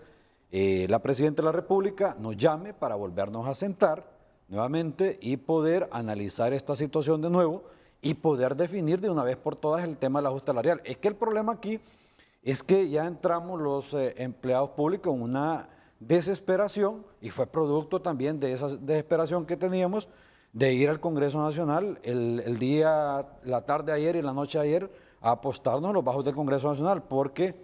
la Presidenta de la República nos llame para volvernos a sentar nuevamente y poder analizar esta situación de nuevo y poder definir de una vez por todas el tema del ajuste salarial. Es que el problema aquí es que ya entramos los empleados públicos en una desesperación, y fue producto también de esa desesperación que teníamos de ir al Congreso Nacional la tarde de ayer y la noche de ayer a apostarnos en los bajos del Congreso Nacional, porque,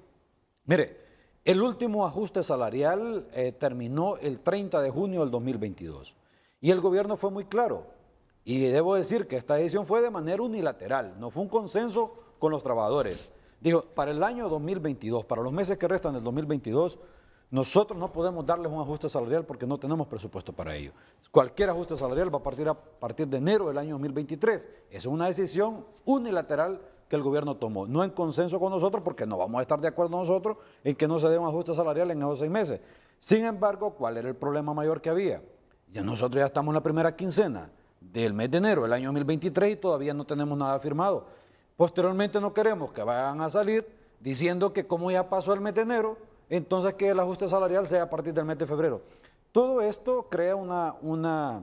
mire, el último ajuste salarial terminó el 30 de junio del 2022 y el gobierno fue muy claro, y debo decir que esta decisión fue de manera unilateral, no fue un consenso con los trabajadores. Dijo, para el año 2022, para los meses que restan del 2022, nosotros no podemos darles un ajuste salarial porque no tenemos presupuesto para ello. Cualquier ajuste salarial va a partir de enero del año 2023. Es una decisión unilateral que el gobierno tomó, no en consenso con nosotros, porque no vamos a estar de acuerdo nosotros en que no se dé un ajuste salarial en esos 6 meses. Sin embargo, ¿cuál era el problema mayor que había? Ya nosotros ya estamos en la primera quincena del mes de enero del año 2023 y todavía no tenemos nada firmado. Posteriormente no queremos que vayan a salir diciendo que como ya pasó el mes de enero, entonces que el ajuste salarial sea a partir del mes de febrero. Todo esto crea una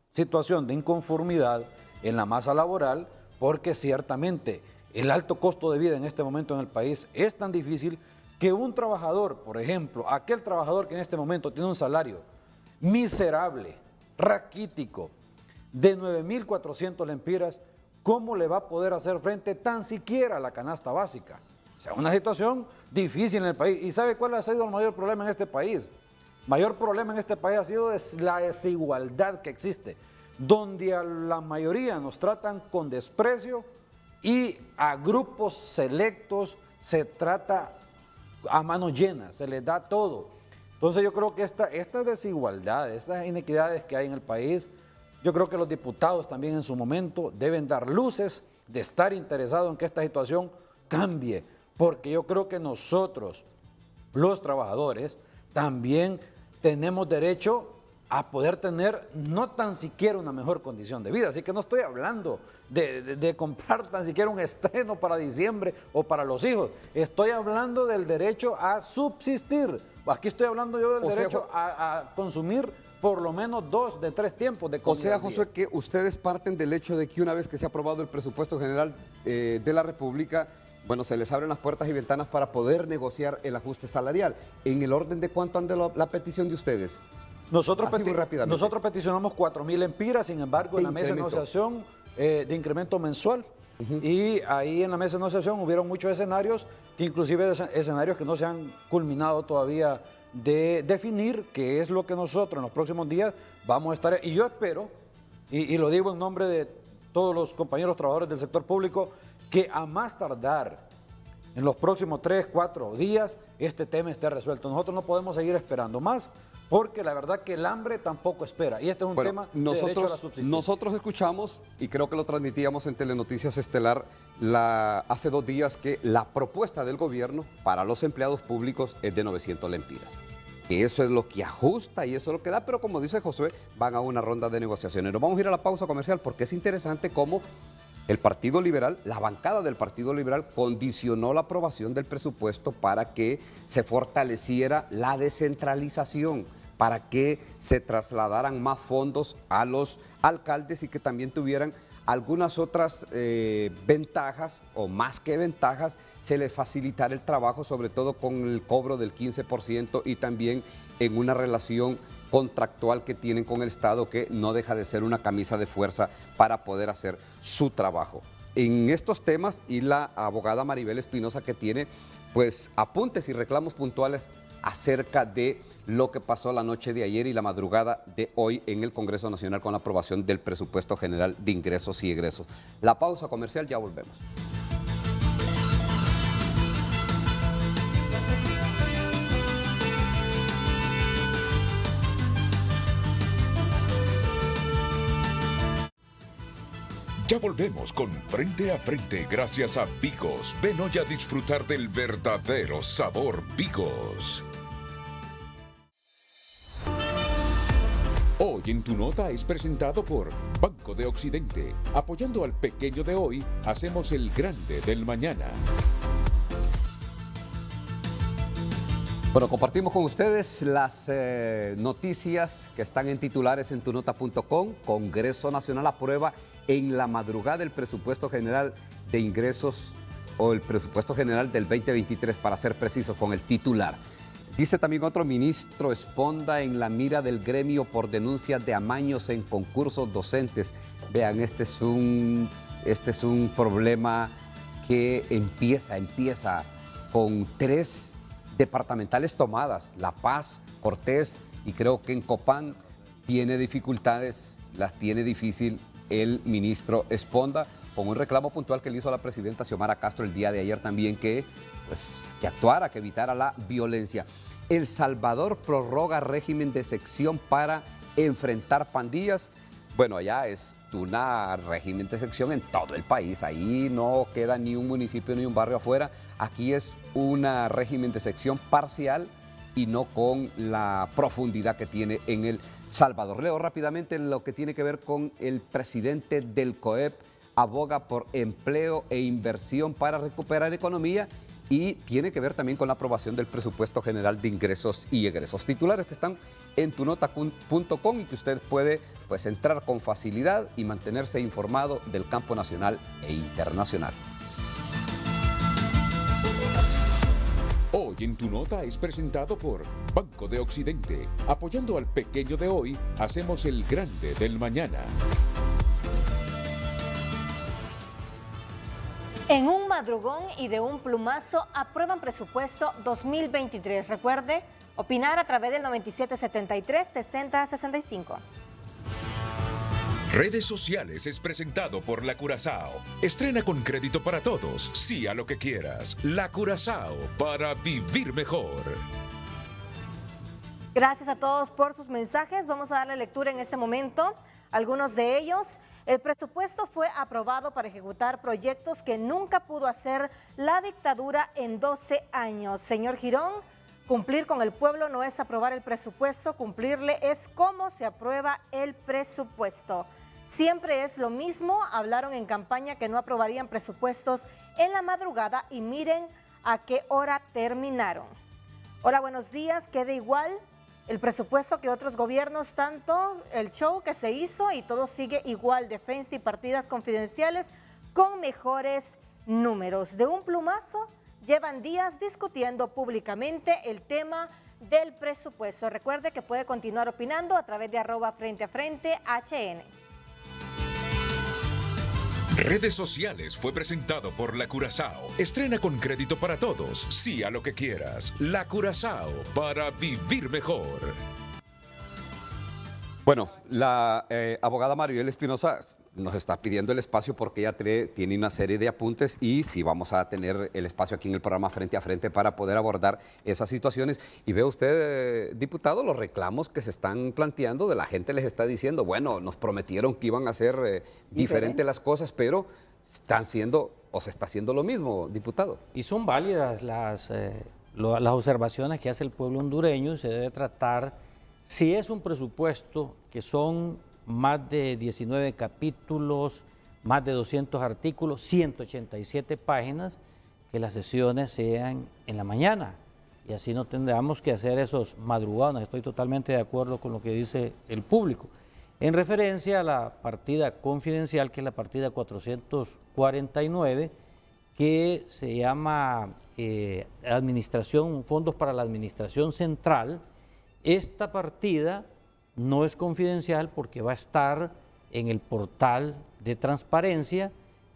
situación de inconformidad en la masa laboral, porque ciertamente el alto costo de vida en este momento en el país es tan difícil que un trabajador, por ejemplo, aquel trabajador que en este momento tiene un salario miserable, raquítico, de 9.400 lempiras, ¿cómo le va a poder hacer frente tan siquiera a la canasta básica? O sea, una situación difícil en el país. ¿Y sabe cuál ha sido el mayor problema en este país? Mayor problema en este país ha sido la desigualdad que existe, donde a la mayoría nos tratan con desprecio y a grupos selectos se trata a manos llenas, se les da todo. Entonces yo creo que esta desigualdad, estas inequidades que hay en el país, yo creo que los diputados también en su momento deben dar luces de estar interesados en que esta situación cambie, porque yo creo que nosotros, los trabajadores, también tenemos derecho a poder tener no tan siquiera una mejor condición de vida. Así que no estoy hablando de comprar tan siquiera un estreno para diciembre o para los hijos. Estoy hablando del derecho a subsistir. Aquí estoy hablando yo del derecho a consumir por lo menos 2 de 3 tiempos de comida. O sea, Josué, que ustedes parten del hecho de que una vez que se ha aprobado el presupuesto general de la República, bueno, se les abren las puertas y ventanas para poder negociar el ajuste salarial. ¿En el orden de cuánto anda la petición de ustedes? Nosotros peticionamos 4.000 lempiras, sin embargo, en la mesa de negociación de incremento mensual. Y ahí en la mesa de negociación hubieron muchos escenarios, que inclusive escenarios que no se han culminado todavía de definir, que es lo que nosotros en los próximos días vamos a estar. Y yo espero, y lo digo en nombre de todos los compañeros trabajadores del sector público, que a más tardar en los próximos 3, 4 días este tema esté resuelto. Nosotros no podemos seguir esperando más, porque la verdad que el hambre tampoco espera. Y este es un tema de derecho a la subsistencia. Nosotros escuchamos, y creo que lo transmitíamos en Telenoticias Estelar hace 2 días, que la propuesta del gobierno para los empleados públicos es de 900 lempiras. Que eso es lo que ajusta y eso es lo que da, pero como dice Josué, van a una ronda de negociaciones. Nos vamos a ir a la pausa comercial porque es interesante cómo el Partido Liberal, la bancada del Partido Liberal, condicionó la aprobación del presupuesto para que se fortaleciera la descentralización, para que se trasladaran más fondos a los alcaldes y que también tuvieran algunas otras ventajas, o más que ventajas, se les facilitara el trabajo, sobre todo con el cobro del 15% y también en una relación contractual que tienen con el Estado, que no deja de ser una camisa de fuerza para poder hacer su trabajo. En estos temas, y la abogada Maribel Espinosa, que tiene pues apuntes y reclamos puntuales acerca de lo que pasó la noche de ayer y la madrugada de hoy en el Congreso Nacional con la aprobación del Presupuesto General de Ingresos y Egresos. La pausa comercial, ya volvemos. Ya volvemos con Frente a Frente gracias a Bigos. Ven hoy a disfrutar del verdadero sabor Bigos. Hoy en Tu Nota es presentado por Banco de Occidente. Apoyando al pequeño de hoy, hacemos el grande del mañana. Bueno, compartimos con ustedes las noticias que están en titulares en tunota.com. Congreso Nacional aprueba en la madrugada el presupuesto general de ingresos, o el presupuesto general del 2023, para ser precisos con el titular. Dice también otro ministro: Esponda en la mira del gremio por denuncias de amaños en concursos docentes. Vean, este es un problema que empieza con 3 departamentales tomadas: La Paz, Cortés, y creo que en Copán tiene dificultades, las tiene difícil el ministro Esponda, con un reclamo puntual que le hizo a la presidenta Xiomara Castro el día de ayer también, que actuara, que evitara la violencia. El Salvador prorroga régimen de sección para enfrentar pandillas. Bueno, allá es un régimen de sección en todo el país. Ahí no queda ni un municipio ni un barrio afuera. Aquí es un régimen de sección parcial y no con la profundidad que tiene en El Salvador. Leo rápidamente lo que tiene que ver con el presidente del COEP. Aboga por empleo e inversión para recuperar economía y tiene que ver también con la aprobación del presupuesto general de ingresos y egresos. Titulares que están en tunota.com y que usted puede entrar con facilidad y mantenerse informado del campo nacional e internacional. Hoy en Tu Nota es presentado por Banco de Occidente. Apoyando al pequeño de hoy, hacemos el grande del mañana. En un madrugón y de un plumazo aprueban presupuesto 2023. Recuerde opinar a través del 9773-6065. Redes Sociales es presentado por La Curazao. Estrena con crédito para todos. Sí a lo que quieras. La Curazao, para vivir mejor. Gracias a todos por sus mensajes. Vamos a darle lectura en este momento. Algunos de ellos. El presupuesto fue aprobado para ejecutar proyectos que nunca pudo hacer la dictadura en 12 años. Señor Girón, cumplir con el pueblo no es aprobar el presupuesto, cumplirle es cómo se aprueba el presupuesto. Siempre es lo mismo, hablaron en campaña que no aprobarían presupuestos en la madrugada y miren a qué hora terminaron. Hola, buenos días, queda igual el presupuesto que otros gobiernos, tanto el show que se hizo y todo sigue igual, defensa y partidas confidenciales con mejores números. De un plumazo, llevan días discutiendo públicamente el tema del presupuesto. Recuerde que puede continuar opinando a través de @frenteafrente_HN. Redes Sociales fue presentado por La Curazao. Estrena con crédito para todos. Sí a lo que quieras. La Curazao, para vivir mejor. Bueno, la abogada Maribel Espinosa nos está pidiendo el espacio porque ella tiene una serie de apuntes y sí vamos a tener el espacio aquí en el programa Frente a Frente para poder abordar esas situaciones. Y ve usted, diputado, los reclamos que se están planteando de la gente les está diciendo, bueno, nos prometieron que iban a hacer diferente las cosas, pero están siendo o se está haciendo lo mismo, diputado. Y son válidas las observaciones que hace el pueblo hondureño. Se debe tratar, si es un presupuesto que son más de 19 capítulos, más de 200 artículos, 187 páginas, que las sesiones sean en la mañana y así no tendríamos que hacer esos madrugados. Estoy totalmente de acuerdo con lo que dice el público. En referencia a la partida confidencial, que es la partida 449, que se llama Fondos para la Administración Central, esta partida no es confidencial porque va a estar en el portal de transparencia.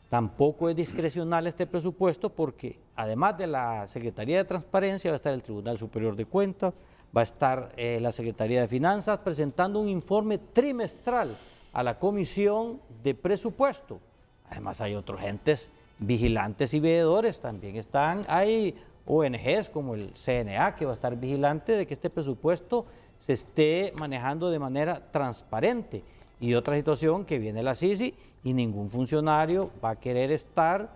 Tampoco es discrecional este presupuesto porque además de la Secretaría de Transparencia va a estar el Tribunal Superior de Cuentas, va a estar la Secretaría de Finanzas presentando un informe trimestral a la Comisión de Presupuesto. Además hay otros entes vigilantes y veedores, también hay ONGs como el CNA que va a estar vigilante de que este presupuesto se esté manejando de manera transparente. Y otra situación que viene la CICI y ningún funcionario va a querer estar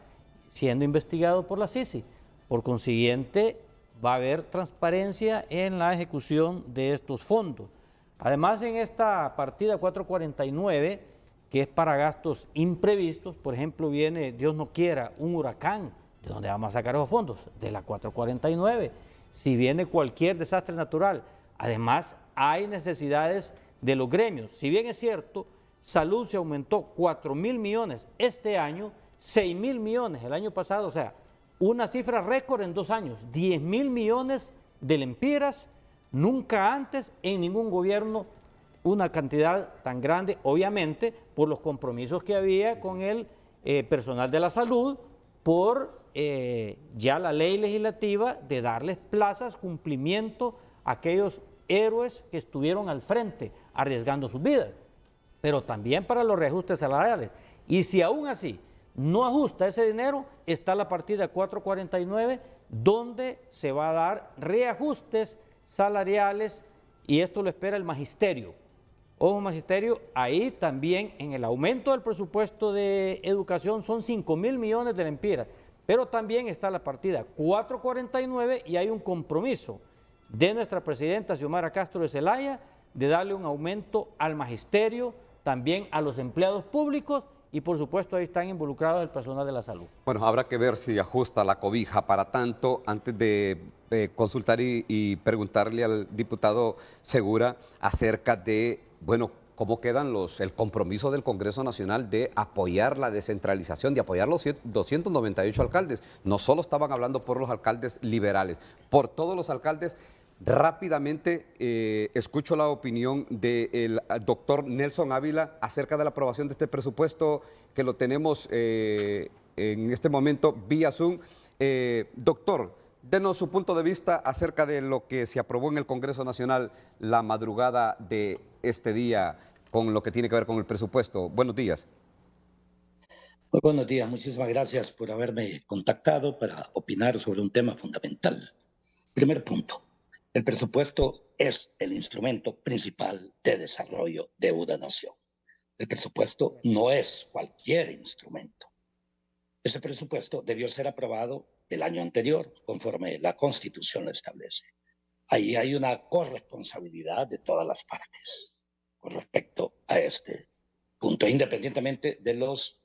siendo investigado por la CICI. Por consiguiente, va a haber transparencia en la ejecución de estos fondos. Además, en esta partida 449, que es para gastos imprevistos, por ejemplo, viene, Dios no quiera, un huracán. ¿De dónde vamos a sacar esos fondos? De la 449. Si viene cualquier desastre natural. Además, hay necesidades de los gremios. Si bien es cierto, salud se aumentó 4.000 millones este año, 6.000 millones el año pasado, o sea, una cifra récord en 2 años, 10.000 millones de lempiras, nunca antes en ningún gobierno una cantidad tan grande, obviamente por los compromisos que había con el personal de la salud, por ya la ley legislativa de darles plazas, cumplimiento a aquellos héroes que estuvieron al frente arriesgando sus vidas, pero también para los reajustes salariales. Y si aún así no ajusta ese dinero, está la partida 449, donde se va a dar reajustes salariales y esto lo espera el magisterio. Ojo, magisterio, ahí también en el aumento del presupuesto de educación son 5.000 millones de lempiras, pero también está la partida 449 y hay un compromiso de nuestra presidenta Xiomara Castro de Zelaya de darle un aumento al magisterio, también a los empleados públicos y por supuesto ahí están involucrados el personal de la salud. Bueno, habrá que ver si ajusta la cobija para tanto antes de consultar y preguntarle al diputado Segura acerca de, bueno, cómo quedan el compromiso del Congreso Nacional de apoyar la descentralización, de apoyar los 298 alcaldes. No solo estaban hablando por los alcaldes liberales, por todos los alcaldes. Rápidamente escucho la opinión del doctor Nelson Ávila acerca de la aprobación de este presupuesto que lo tenemos en este momento vía Zoom. Doctor, denos su punto de vista acerca de lo que se aprobó en el Congreso Nacional la madrugada de este día con lo que tiene que ver con el presupuesto. Buenos días. Muy buenos días, muchísimas gracias por haberme contactado para opinar sobre un tema fundamental. Primer punto. El presupuesto es el instrumento principal de desarrollo de una nación. El presupuesto no es cualquier instrumento. Ese presupuesto debió ser aprobado el año anterior, conforme la Constitución lo establece. Ahí hay una corresponsabilidad de todas las partes con respecto a este punto, independientemente de los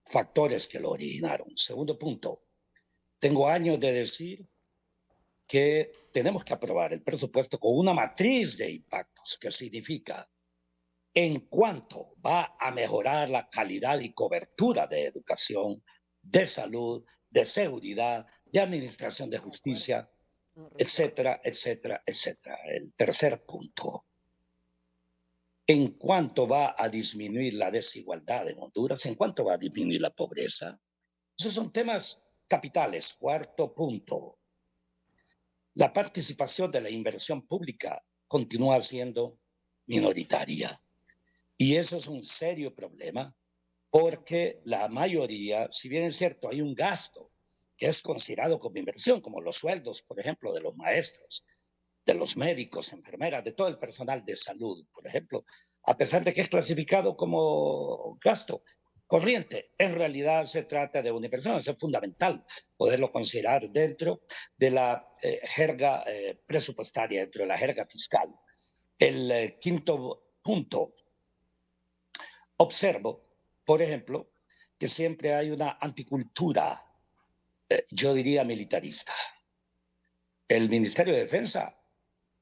factores que lo originaron. Segundo punto, tengo años de decir que tenemos que aprobar el presupuesto con una matriz de impactos, que significa en cuánto va a mejorar la calidad y cobertura de educación, de salud, de seguridad, de administración de justicia, etcétera, etcétera, etcétera. El tercer punto, en cuánto va a disminuir la desigualdad en Honduras, en cuánto va a disminuir la pobreza. Esos son temas capitales. Cuarto punto, la participación de la inversión pública continúa siendo minoritaria. Y eso es un serio problema porque la mayoría, si bien es cierto, hay un gasto que es considerado como inversión, como los sueldos, por ejemplo, de los maestros, de los médicos, enfermeras, de todo el personal de salud, por ejemplo, a pesar de que es clasificado como gasto corriente, en realidad se trata de una inversión. Eso es fundamental poderlo considerar dentro de la jerga presupuestaria, dentro de la jerga fiscal. El quinto punto, observo, por ejemplo, que siempre hay una anticultura, yo diría militarista. El Ministerio de Defensa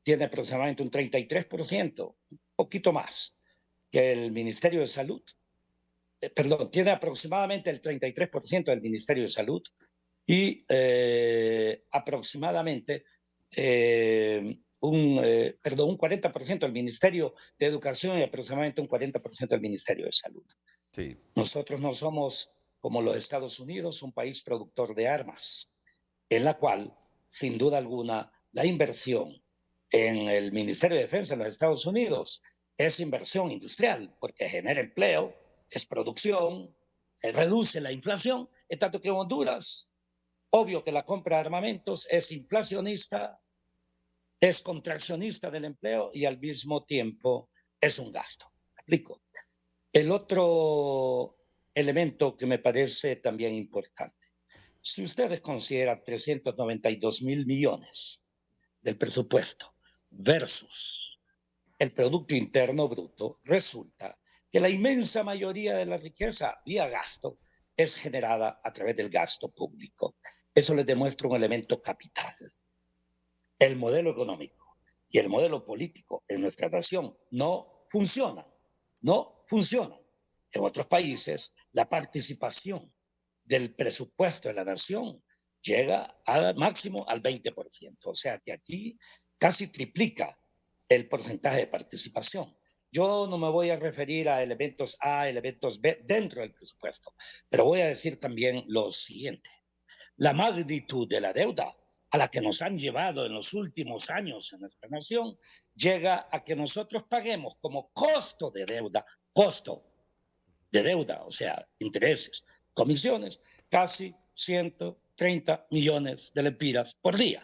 tiene aproximadamente un 33%, un poquito más, que el Ministerio de Salud. Tiene aproximadamente el 33% del Ministerio de Salud y aproximadamente un 40% del Ministerio de Educación y aproximadamente un 40% del Ministerio de Salud. Sí. Nosotros no somos, como los Estados Unidos, un país productor de armas, en la cual, sin duda alguna, la inversión en el Ministerio de Defensa en los Estados Unidos es inversión industrial, porque genera empleo, es producción, reduce la inflación, en tanto que en Honduras, obvio que la compra de armamentos es inflacionista, es contraccionista del empleo y al mismo tiempo es un gasto. ¿Me explico? El otro elemento que me parece también importante, si ustedes consideran 392.000 millones del presupuesto versus el Producto Interno Bruto, resulta que la inmensa mayoría de la riqueza vía gasto es generada a través del gasto público. Eso les demuestra un elemento capital. El modelo económico y el modelo político en nuestra nación no funcionan. En otros países, la participación del presupuesto de la nación llega al máximo al 20%. O sea que aquí casi triplica el porcentaje de participación. Yo no me voy a referir a elementos A, elementos B dentro del presupuesto, pero voy a decir también lo siguiente. La magnitud de la deuda a la que nos han llevado en los últimos años en nuestra nación llega a que nosotros paguemos como costo de deuda, o sea, intereses, comisiones, casi 130 millones de lempiras por día.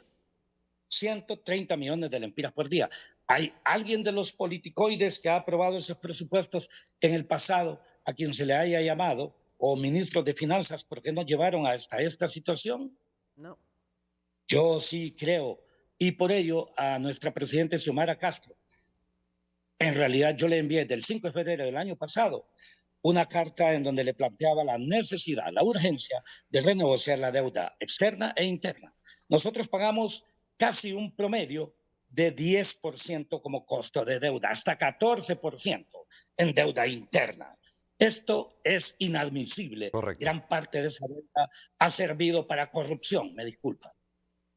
130 millones de lempiras por día. ¿Hay alguien de los politicoides que ha aprobado esos presupuestos en el pasado a quien se le haya llamado, o ministros de finanzas, por qué nos llevaron hasta esta situación? No. Yo sí creo, y por ello a nuestra presidenta Xiomara Castro, en realidad yo le envié del 5 de febrero del año pasado una carta en donde le planteaba la necesidad, la urgencia de renegociar la deuda externa e interna. Nosotros pagamos casi un promedio de 10% como costo de deuda, hasta 14% en deuda interna. Esto es inadmisible. Correcto. Gran parte de esa deuda ha servido para corrupción, me disculpa.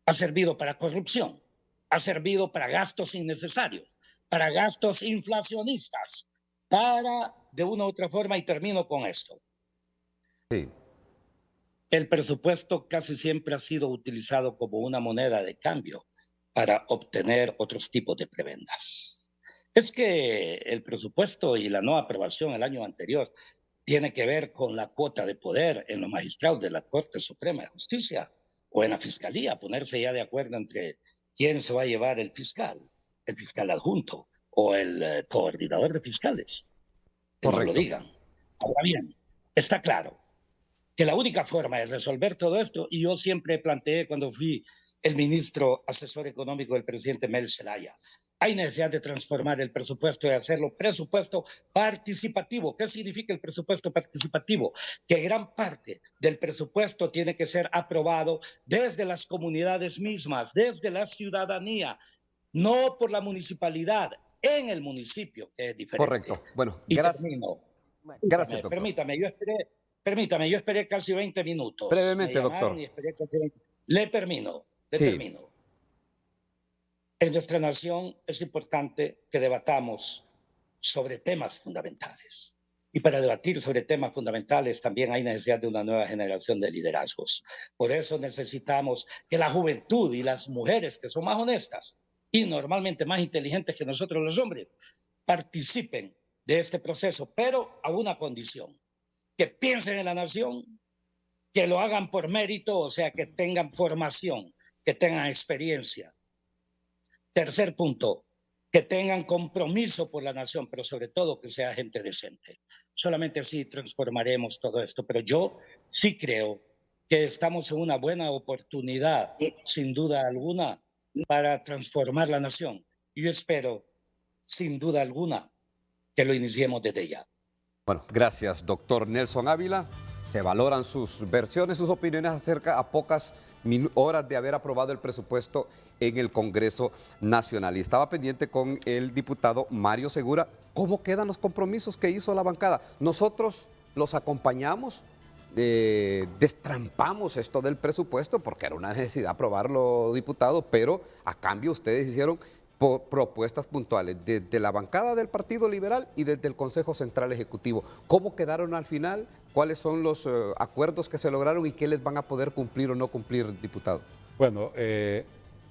Ha servido para corrupción, ha servido para gastos innecesarios, para gastos inflacionistas, para, de una u otra forma, y termino con esto. Sí. El presupuesto casi siempre ha sido utilizado como una moneda de cambio para obtener otros tipos de prebendas. Es que el presupuesto y la no aprobación el año anterior tiene que ver con la cuota de poder en los magistrados de la Corte Suprema de Justicia o en la Fiscalía, ponerse ya de acuerdo entre quién se va a llevar el fiscal adjunto o el coordinador de fiscales. Que nos lo digan. Ahora bien, está claro que la única forma de resolver todo esto, y yo siempre planteé cuando fui el ministro asesor económico del presidente Mel Zelaya, hay necesidad de transformar el presupuesto y hacerlo presupuesto participativo. ¿Qué significa el presupuesto participativo? Que gran parte del presupuesto tiene que ser aprobado desde las comunidades mismas, desde la ciudadanía, no por la municipalidad, en el municipio, que es diferente. Correcto. Bueno, y gracias. termino. Gracias, doctor. Permítame, yo esperé casi 20 minutos. Brevemente, doctor. Y esperé casi 20. Le termino. En nuestra nación es importante que debatamos sobre temas fundamentales. Y para debatir sobre temas fundamentales también hay necesidad de una nueva generación de liderazgos. Por eso necesitamos que la juventud y las mujeres que son más honestas y normalmente más inteligentes que nosotros los hombres participen de este proceso, pero a una condición: que piensen en la nación, que lo hagan por mérito, o sea, que tengan formación, que tengan experiencia. Tercer punto, que tengan compromiso por la nación, pero sobre todo que sea gente decente. Solamente así transformaremos todo esto. Pero yo sí creo que estamos en una buena oportunidad, sin duda alguna, para transformar la nación. Y yo espero, sin duda alguna, que lo iniciemos desde ya. Bueno, gracias, doctor Nelson Ávila. Se valoran sus versiones, sus opiniones acerca a pocas horas de haber aprobado el presupuesto en el Congreso Nacional. Y estaba pendiente con el diputado Mario Segura cómo quedan los compromisos que hizo la bancada. Nosotros los acompañamos, destrampamos esto del presupuesto porque era una necesidad aprobarlo, diputado, pero a cambio ustedes hicieron propuestas puntuales desde la bancada del Partido Liberal y desde el Consejo Central Ejecutivo. ¿Cómo quedaron al final? ¿Cuáles son los acuerdos que se lograron y qué les van a poder cumplir o no cumplir, diputado? Bueno,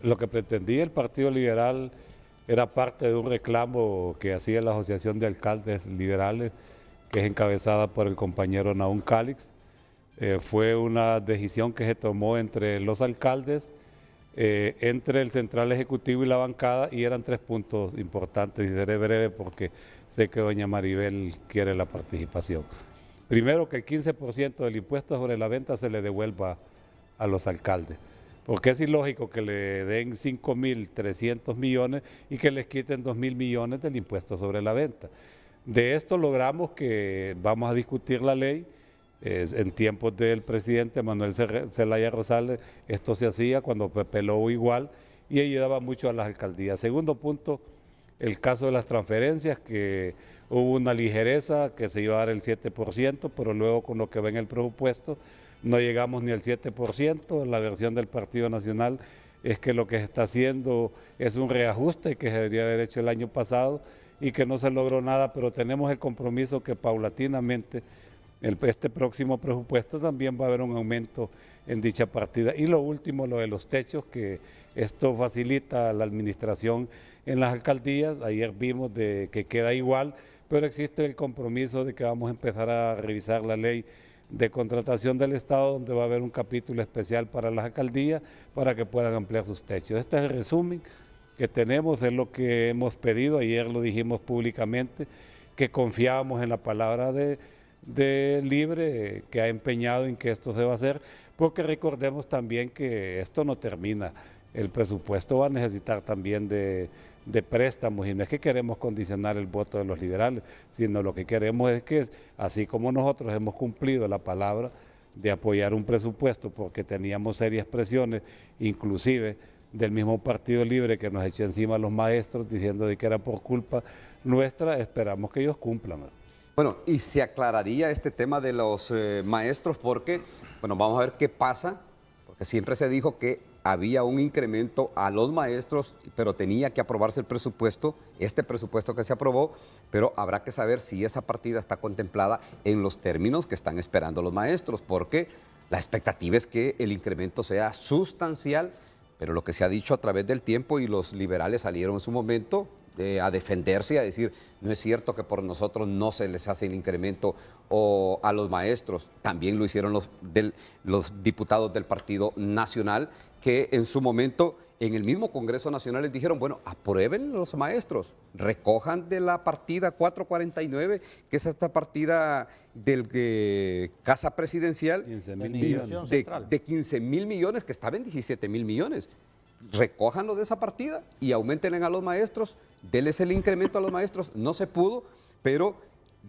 lo que pretendía el Partido Liberal era parte de un reclamo que hacía la Asociación de Alcaldes Liberales, que es encabezada por el compañero Nahum Calix. Fue una decisión que se tomó entre los alcaldes, entre el Central Ejecutivo y la bancada, y eran 3 puntos importantes, y seré breve porque sé que doña Maribel quiere la participación. Primero, que el 15% del impuesto sobre la venta se le devuelva a los alcaldes, porque es ilógico que le den 5.300 millones y que les quiten 2.000 millones del impuesto sobre la venta. De esto logramos que vamos a discutir la ley. En tiempos del presidente Manuel Zelaya Rosales, esto se hacía cuando Pepe Lobo igual, y ayudaba mucho a las alcaldías. Segundo punto, el caso de las transferencias, que hubo una ligereza que se iba a dar el 7%, pero luego con lo que va en el presupuesto no llegamos ni al 7%. La versión del Partido Nacional es que lo que se está haciendo es un reajuste que se debería haber hecho el año pasado y que no se logró nada, pero tenemos el compromiso que paulatinamente este próximo presupuesto también va a haber un aumento en dicha partida. Y lo último, lo de los techos, que esto facilita la administración en las alcaldías. Ayer vimos que queda igual, pero existe el compromiso de que vamos a empezar a revisar la ley de contratación del Estado, donde va a haber un capítulo especial para las alcaldías para que puedan ampliar sus techos. Este es el resumen que tenemos, es lo que hemos pedido. Ayer lo dijimos públicamente, que confiábamos en la palabra de Libre, que ha empeñado en que esto se va a hacer, porque recordemos también que esto no termina. El presupuesto va a necesitar también de préstamos, y no es que queremos condicionar el voto de los liberales, sino lo que queremos es que, así como nosotros hemos cumplido la palabra de apoyar un presupuesto porque teníamos serias presiones, inclusive del mismo Partido Libre, que nos echó encima a los maestros diciendo de que era por culpa nuestra, esperamos que ellos cumplan. Bueno, y se aclararía este tema de los maestros porque, bueno, vamos a ver qué pasa, porque siempre se dijo que había un incremento a los maestros, pero tenía que aprobarse el presupuesto, este presupuesto que se aprobó, pero habrá que saber si esa partida está contemplada en los términos que están esperando los maestros, porque la expectativa es que el incremento sea sustancial, pero lo que se ha dicho a través del tiempo, y los liberales salieron en su momento a defenderse y a decir, no es cierto que por nosotros no se les hace el incremento o a los maestros. También lo hicieron los diputados del Partido Nacional, que en su momento en el mismo Congreso Nacional les dijeron, bueno, aprueben los maestros, recojan de la partida 449, que es esta partida del Casa Presidencial, 15,000 millones. de 15,000 millones, que estaba en 17,000 millones. Recójanlo de esa partida y aumentenle a los maestros, denles el incremento a los maestros. No se pudo, pero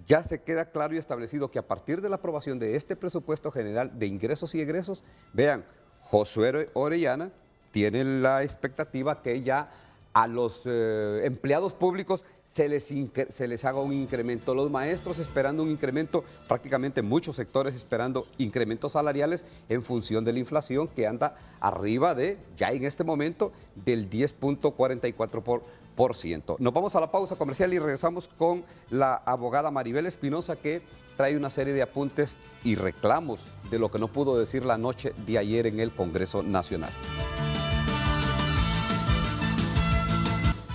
ya se queda claro y establecido que a partir de la aprobación de este presupuesto general de ingresos y egresos, vean, Josué Orellana tiene la expectativa que ya a los empleados públicos se les haga un incremento. Los maestros esperando un incremento, prácticamente muchos sectores esperando incrementos salariales en función de la inflación que anda arriba de, ya en este momento, del 10.44%. Nos vamos a la pausa comercial y regresamos con la abogada Maribel Espinosa, que trae una serie de apuntes y reclamos de lo que no pudo decir la noche de ayer en el Congreso Nacional.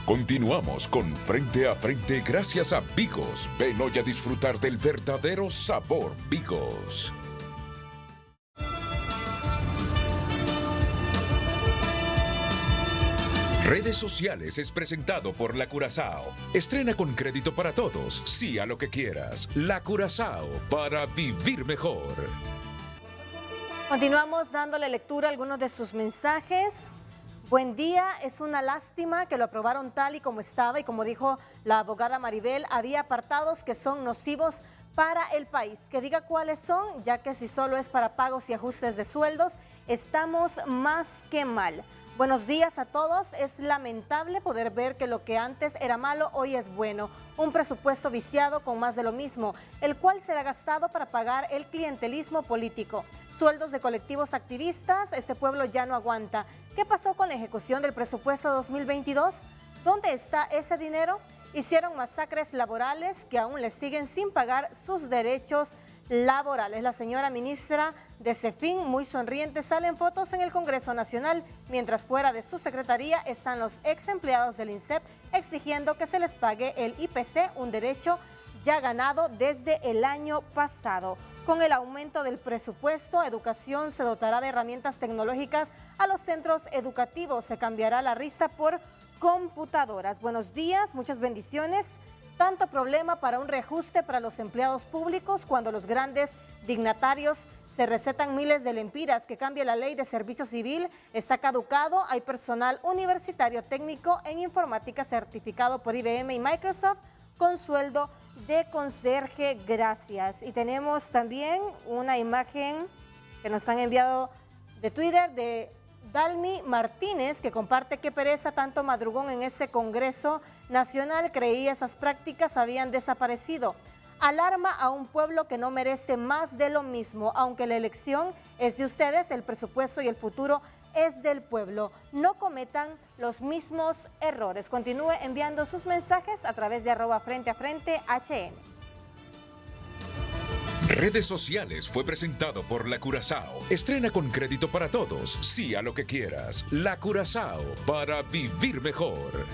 Continuamos con Frente a Frente gracias a Bigos. Ven hoy a disfrutar del verdadero sabor Bigos. Redes Sociales es presentado por La Curazao. Estrena con crédito para todos. Sí a lo que quieras. La Curazao, para vivir mejor. Continuamos dándole lectura a algunos de sus mensajes. Buen día, es una lástima que lo aprobaron tal y como estaba, y como dijo la abogada Maribel, había apartados que son nocivos para el país. Que diga cuáles son, ya que si solo es para pagos y ajustes de sueldos, estamos más que mal. Buenos días a todos. Es lamentable poder ver que lo que antes era malo hoy es bueno. Un presupuesto viciado con más de lo mismo, el cual será gastado para pagar el clientelismo político. Sueldos de colectivos activistas, este pueblo ya no aguanta. ¿Qué pasó con la ejecución del presupuesto 2022? ¿Dónde está ese dinero? Hicieron masacres laborales que aún les siguen sin pagar sus derechos laborales. La señora ministra de CEFIN, muy sonriente, sale en fotos en el Congreso Nacional, mientras fuera de su secretaría están los ex empleados del INSEP exigiendo que se les pague el IPC, un derecho ya ganado desde el año pasado. Con el aumento del presupuesto, educación se dotará de herramientas tecnológicas a los centros educativos. Se cambiará la risa por computadoras. Buenos días, muchas bendiciones. Tanto problema para un reajuste para los empleados públicos cuando los grandes dignatarios se recetan miles de lempiras. Que cambie la ley de servicio civil, está caducado. Hay personal universitario técnico en informática certificado por IBM y Microsoft con sueldo de conserje, gracias. Y tenemos también una imagen que nos han enviado de Twitter de Dalmi Martínez, que comparte: qué pereza tanto madrugón en ese Congreso Nacional, creía esas prácticas habían desaparecido. Alarma a un pueblo que no merece más de lo mismo, aunque la elección es de ustedes, el presupuesto y el futuro es del pueblo. No cometan los mismos errores. Continúe enviando sus mensajes a través de @FrenteAFrente HN. Redes Sociales fue presentado por La Curazao. Estrena con crédito para todos. Sí a lo que quieras. La Curazao, para vivir mejor.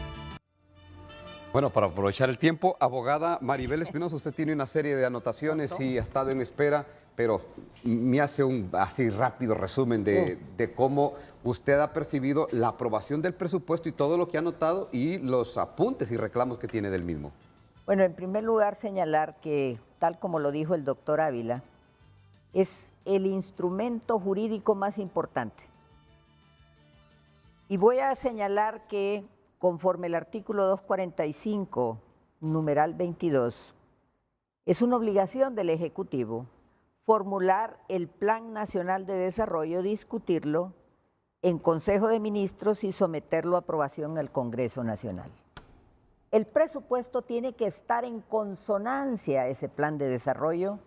Bueno, para aprovechar el tiempo, abogada Maribel Espinosa, usted tiene una serie de anotaciones y ha estado en espera pero me hace un así rápido resumen de cómo usted ha percibido la aprobación del presupuesto y todo lo que ha notado y los apuntes y reclamos que tiene del mismo. Bueno, en primer lugar señalar que, tal como lo dijo el doctor Ávila, es el instrumento jurídico más importante. Y voy a señalar que, conforme el artículo 245, numeral 22, es una obligación del Ejecutivo formular el Plan Nacional de Desarrollo, discutirlo en Consejo de Ministros y someterlo a aprobación al Congreso Nacional. El presupuesto tiene que estar en consonancia a ese plan de desarrollo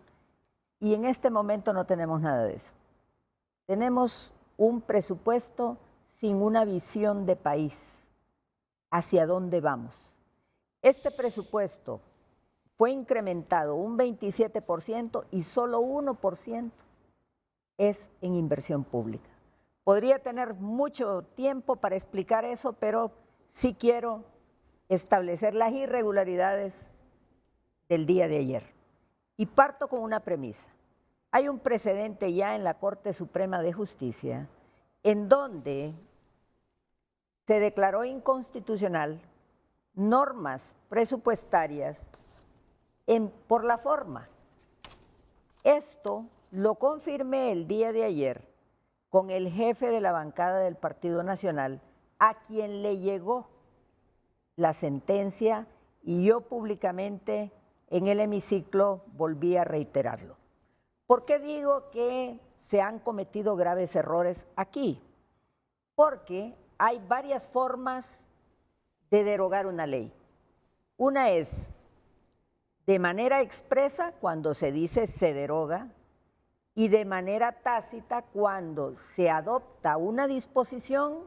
y en este momento no tenemos nada de eso. Tenemos un presupuesto sin una visión de país, hacia dónde vamos. Este presupuesto fue incrementado un 27% y solo 1% es en inversión pública. Podría tener mucho tiempo para explicar eso, pero sí quiero establecer las irregularidades del día de ayer. Y parto con una premisa. Hay un precedente ya en la Corte Suprema de Justicia en donde se declaró inconstitucional normas presupuestarias por la forma. Esto lo confirmé el día de ayer con el jefe de la bancada del Partido Nacional, a quien le llegó la sentencia y yo públicamente en el hemiciclo volví a reiterarlo. ¿Por qué digo que se han cometido graves errores aquí? Porque hay varias formas de derogar una ley. Una es de manera expresa, cuando se dice se deroga, y de manera tácita, cuando se adopta una disposición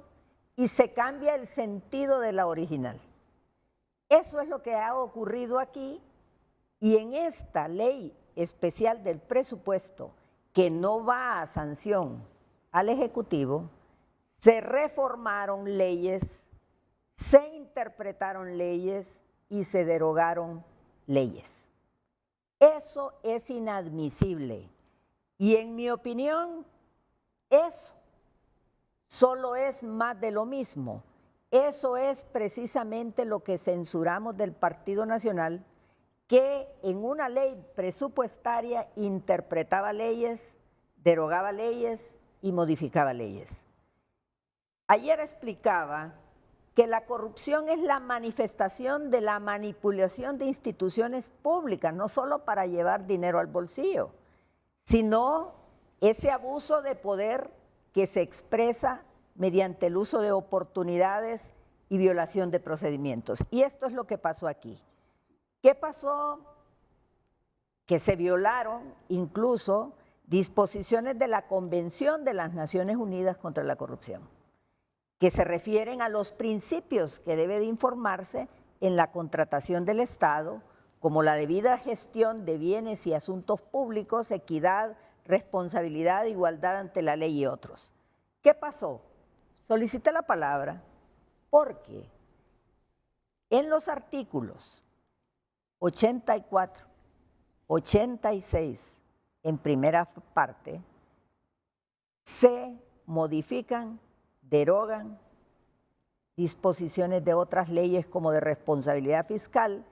y se cambia el sentido de la original. Eso es lo que ha ocurrido aquí, y en esta ley especial del presupuesto, que no va a sanción al Ejecutivo, se reformaron leyes, se interpretaron leyes y se derogaron leyes. Eso es inadmisible. Y en mi opinión, eso solo es más de lo mismo. Eso es precisamente lo que censuramos del Partido Nacional, que en una ley presupuestaria interpretaba leyes, derogaba leyes y modificaba leyes. Ayer explicaba que la corrupción es la manifestación de la manipulación de instituciones públicas, no solo para llevar dinero al bolsillo, sino ese abuso de poder que se expresa mediante el uso de oportunidades y violación de procedimientos. Y esto es lo que pasó aquí. ¿Qué pasó? Que se violaron incluso disposiciones de la Convención de las Naciones Unidas contra la Corrupción, que se refieren a los principios que debe de informarse en la contratación del Estado, como la debida gestión de bienes y asuntos públicos, equidad, responsabilidad, igualdad ante la ley y otros. ¿Qué pasó? Solicité la palabra porque en los artículos 84, 86, en primera parte, se modifican, derogan disposiciones de otras leyes como de responsabilidad fiscal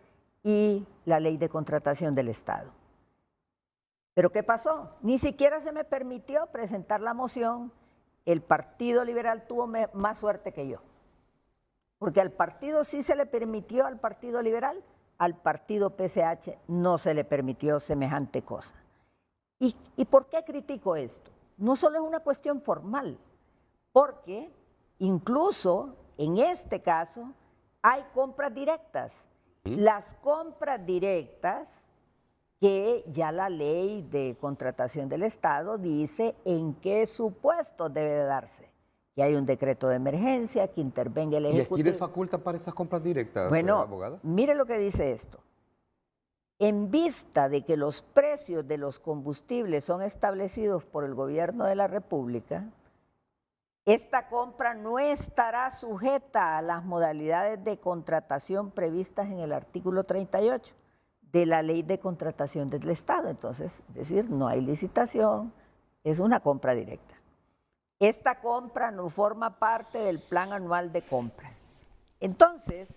y la ley de contratación del Estado. ¿Pero qué pasó? Ni siquiera se me permitió presentar la moción. El Partido Liberal tuvo más suerte que yo, porque al partido sí se le permitió, al Partido Liberal, al partido PCH no se le permitió semejante cosa. ¿Y por qué critico esto? No solo es una cuestión formal, porque incluso en este caso hay compras directas. Las compras directas, que ya la ley de contratación del Estado dice en qué supuestos debe de darse. Que hay un decreto de emergencia, que intervenga el Ejecutivo. ¿Y aquí le faculta para esas compras directas, bueno, abogada? Mire lo que dice esto. En vista de que los precios de los combustibles son establecidos por el Gobierno de la República, esta compra no estará sujeta a las modalidades de contratación previstas en el artículo 38 de la ley de contratación del Estado. Entonces, es decir, no hay licitación, es una compra directa. Esta compra no forma parte del plan anual de compras. Entonces,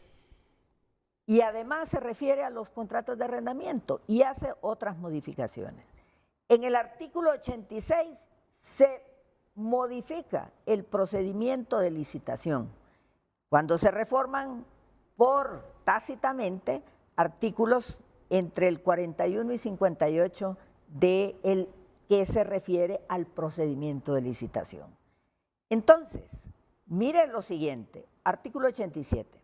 y además se refiere a los contratos de arrendamiento y hace otras modificaciones. En el artículo 86 se modifica el procedimiento de licitación cuando se reforman por tácitamente artículos entre el 41 y 58 de el que se refiere al procedimiento de licitación. Entonces, mire lo siguiente, artículo 87,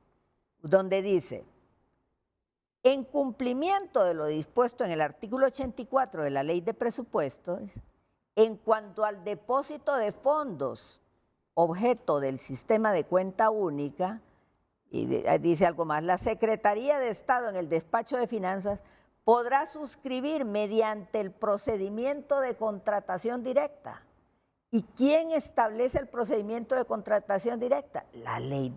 donde dice: en cumplimiento de lo dispuesto en el artículo 84 de la Ley de Presupuestos, en cuanto al depósito de fondos objeto del sistema de cuenta única, y dice algo más, la Secretaría de Estado en el despacho de finanzas podrá suscribir mediante el procedimiento de contratación directa. ¿Y quién establece el procedimiento de contratación directa? La ley.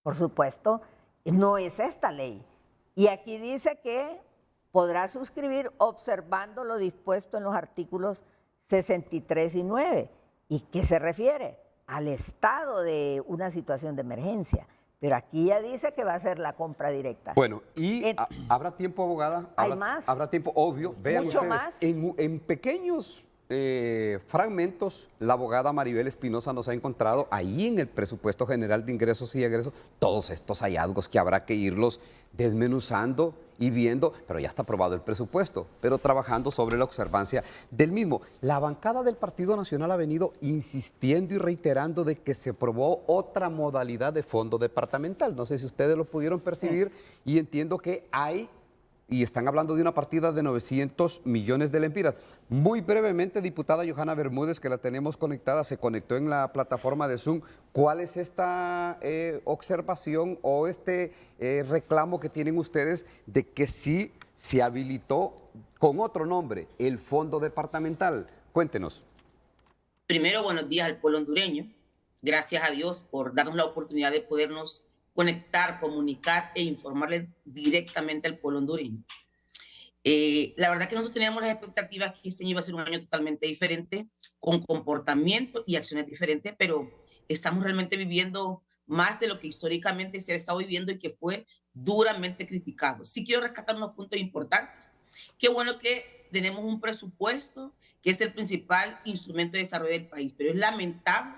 Por supuesto, no es esta ley. Y aquí dice que podrá suscribir observando lo dispuesto en los artículos 63 y 9. ¿Y qué se refiere? Al estado de una situación de emergencia. Pero aquí ya dice que va a ser la compra directa. Bueno, y ¿habrá tiempo, abogada? ¿Hay más? Habrá tiempo, obvio. Vean Mucho ustedes, más. en pequeños fragmentos, la abogada Maribel Espinosa nos ha encontrado ahí en el presupuesto general de ingresos y egresos todos estos hallazgos que habrá que irlos desmenuzando y viendo, pero ya está aprobado el presupuesto, pero trabajando sobre la observancia del mismo. La bancada del Partido Nacional ha venido insistiendo y reiterando de que se aprobó otra modalidad de fondo departamental. No sé si ustedes lo pudieron percibir y entiendo que hay, y están hablando de una partida de 900 millones de lempiras. Muy brevemente, diputada Johanna Bermúdez, que la tenemos conectada, se conectó en la plataforma de Zoom. ¿Cuál es esta observación o este reclamo que tienen ustedes de que sí se habilitó con otro nombre, el fondo departamental? Cuéntenos. Primero, buenos días al pueblo hondureño. Gracias a Dios por darnos la oportunidad de podernos conectar, comunicar e informarle directamente al pueblo hondureño. La verdad que nosotros teníamos las expectativas que este año iba a ser un año totalmente diferente, con comportamiento y acciones diferentes, pero estamos realmente viviendo más de lo que históricamente se ha estado viviendo y que fue duramente criticado. Sí quiero rescatar unos puntos importantes. Qué bueno que tenemos un presupuesto que es el principal instrumento de desarrollo del país, pero es lamentable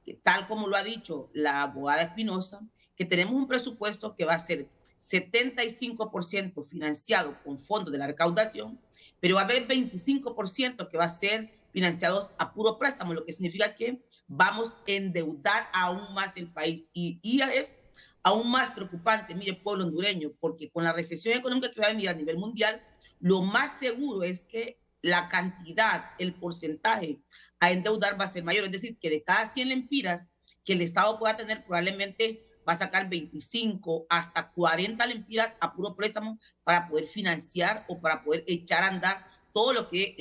que, tal como lo ha dicho la abogada Espinosa, que tenemos un presupuesto que va a ser 75% financiado con fondos de la recaudación, pero va a haber 25% que va a ser financiados a puro préstamo, lo que significa que vamos a endeudar aún más el país. Y es aún más preocupante, mire, pueblo hondureño, porque con la recesión económica que va a venir a nivel mundial, lo más seguro es que la cantidad, el porcentaje a endeudar va a ser mayor. Es decir, que de cada 100 lempiras que el Estado pueda tener, probablemente va a sacar 25 hasta 40 lempiras a puro préstamo para poder financiar o para poder echar a andar todo lo que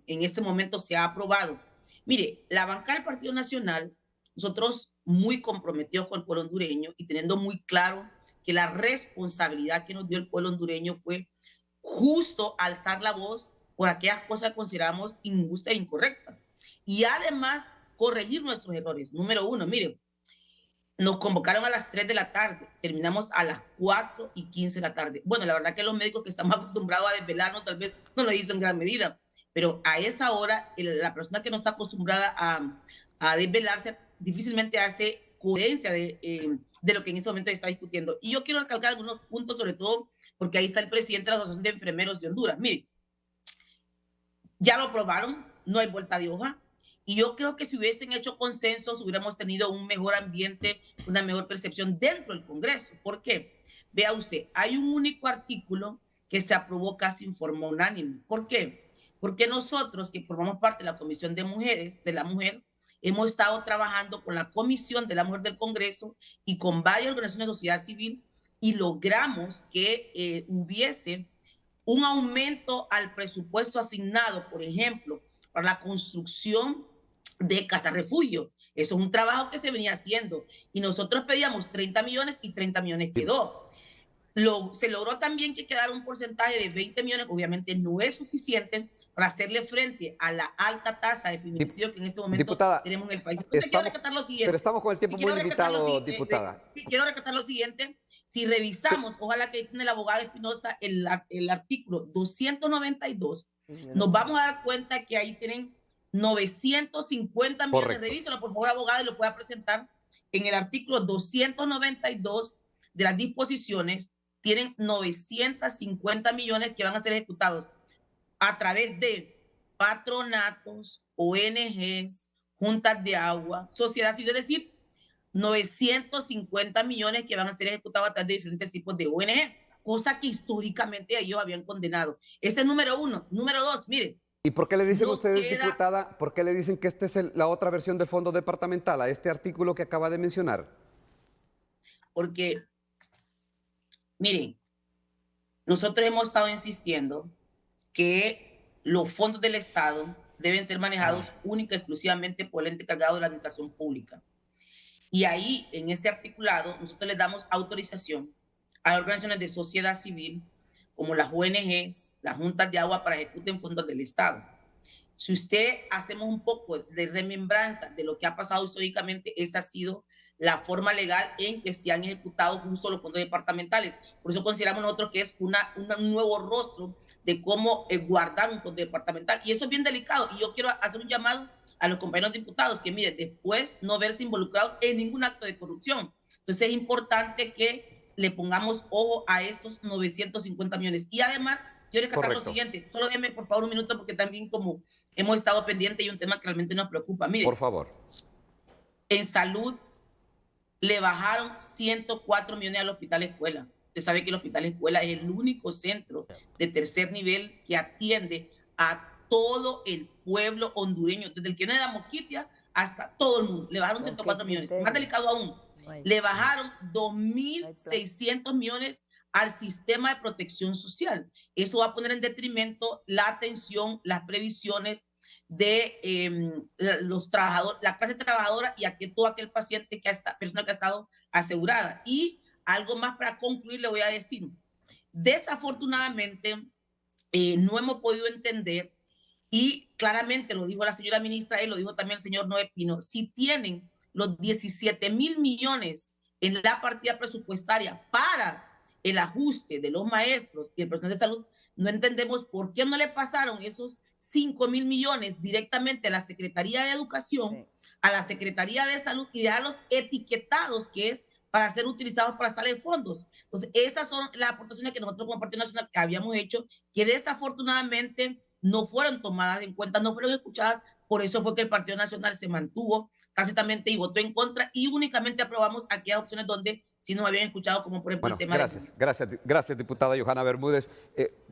en este momento se ha aprobado. Mire, la bancada del Partido Nacional, nosotros muy comprometidos con el pueblo hondureño y teniendo muy claro que la responsabilidad que nos dio el pueblo hondureño fue justo alzar la voz por aquellas cosas que consideramos injustas e incorrectas. Y además corregir nuestros errores. Número uno, mire, nos convocaron a las 3 de la tarde, terminamos a las 4:15 de la tarde. Bueno, la verdad que los médicos que estamos acostumbrados a desvelarnos tal vez no lo hizo en gran medida, pero a esa hora la persona que no está acostumbrada a desvelarse difícilmente hace coherencia de lo que en este momento se está discutiendo. Y yo quiero recalcar algunos puntos, sobre todo porque ahí está el presidente de la Asociación de Enfermeros de Honduras. Mire, ya lo aprobaron, no hay vuelta de hoja. Y yo creo que si hubiesen hecho consensos, hubiéramos tenido un mejor ambiente, una mejor percepción dentro del Congreso. ¿Por qué? Vea usted, hay un único artículo que se aprobó casi en forma unánime. ¿Por qué? Porque nosotros, que formamos parte de la Comisión de Mujeres, de la Mujer, hemos estado trabajando con la Comisión de la Mujer del Congreso y con varias organizaciones de sociedad civil y logramos que hubiese un aumento al presupuesto asignado, por ejemplo, para la construcción de casa refugio. Eso es un trabajo que se venía haciendo y nosotros pedíamos 30 millones y 30 millones quedó. Se logró también que quedara un porcentaje de 20 millones, obviamente no es suficiente para hacerle frente a la alta tasa de feminicidio que en este momento diputada, tenemos en el país. Entonces quiero rescatar lo siguiente. Pero estamos con el tiempo muy limitado, diputada. Quiero rescatar lo siguiente. Si revisamos, ojalá que tiene el abogado Espinosa, el artículo 292, nos vamos a dar cuenta que ahí tienen 950 millones. Correcto. Revísalo, por favor, abogado, y lo pueda presentar. En el artículo 292 de las disposiciones, tienen 950 millones que van a ser ejecutados a través de patronatos, ONGs, juntas de agua, sociedad civil, es decir, 950 millones que van a ser ejecutados a través de diferentes tipos de ONG, cosa que históricamente ellos habían condenado. Ese es número uno. Número dos, mire. ¿Y por qué le dicen ustedes, diputada, por qué le dicen que esta es la otra versión del fondo departamental, a este artículo que acaba de mencionar? Porque, miren, nosotros hemos estado insistiendo que los fondos del Estado deben ser manejados única y exclusivamente por el ente encargado de la administración pública. Y ahí, en ese articulado, nosotros les damos autorización a las organizaciones de sociedad civil, como las ONGs, las juntas de agua, para ejecuten fondos del Estado. Si usted hacemos un poco de remembranza de lo que ha pasado históricamente, esa ha sido la forma legal en que se han ejecutado justo los fondos departamentales. Por eso consideramos nosotros que es un nuevo rostro de cómo guardar un fondo departamental. Y eso es bien delicado. Y yo quiero hacer un llamado a los compañeros diputados que, miren, después no verse involucrados en ningún acto de corrupción. Entonces es importante que le pongamos ojo a estos 950 millones. Y además, quiero rescatar lo siguiente. Solo déme, por favor, un minuto, porque también como hemos estado pendientes y un tema que realmente nos preocupa. Miren, por favor. En salud le bajaron 104 millones al Hospital Escuela. Usted sabe que el Hospital Escuela es el único centro de tercer nivel que atiende a todo el pueblo hondureño, desde el que viene de la Mosquitia hasta todo el mundo. Le bajaron 104 millones. Más delicado aún, le bajaron 2.600 millones al sistema de protección social. Eso va a poner en detrimento la atención, las previsiones de los trabajadores, la clase trabajadora y todo aquel paciente persona que ha estado asegurada. Y algo más para concluir le voy a decir. Desafortunadamente, no hemos podido entender, y claramente lo dijo la señora ministra, y lo dijo también el señor Noé Pino, si tienen los 17,000 millones en la partida presupuestaria para el ajuste de los maestros y el personal de salud, no entendemos por qué no le pasaron esos 5,000 millones directamente a la Secretaría de Educación, a la Secretaría de Salud, y dejarlos etiquetados, que es para ser utilizados para sales de fondos. Entonces, esas son las aportaciones que nosotros como Partido Nacional habíamos hecho, que desafortunadamente no fueron tomadas en cuenta, no fueron escuchadas. Por eso fue que el Partido Nacional se mantuvo tácitamente y votó en contra, y únicamente aprobamos aquellas opciones donde sí nos habían escuchado, como por ejemplo el tema Gracias, diputada Johanna Bermúdez.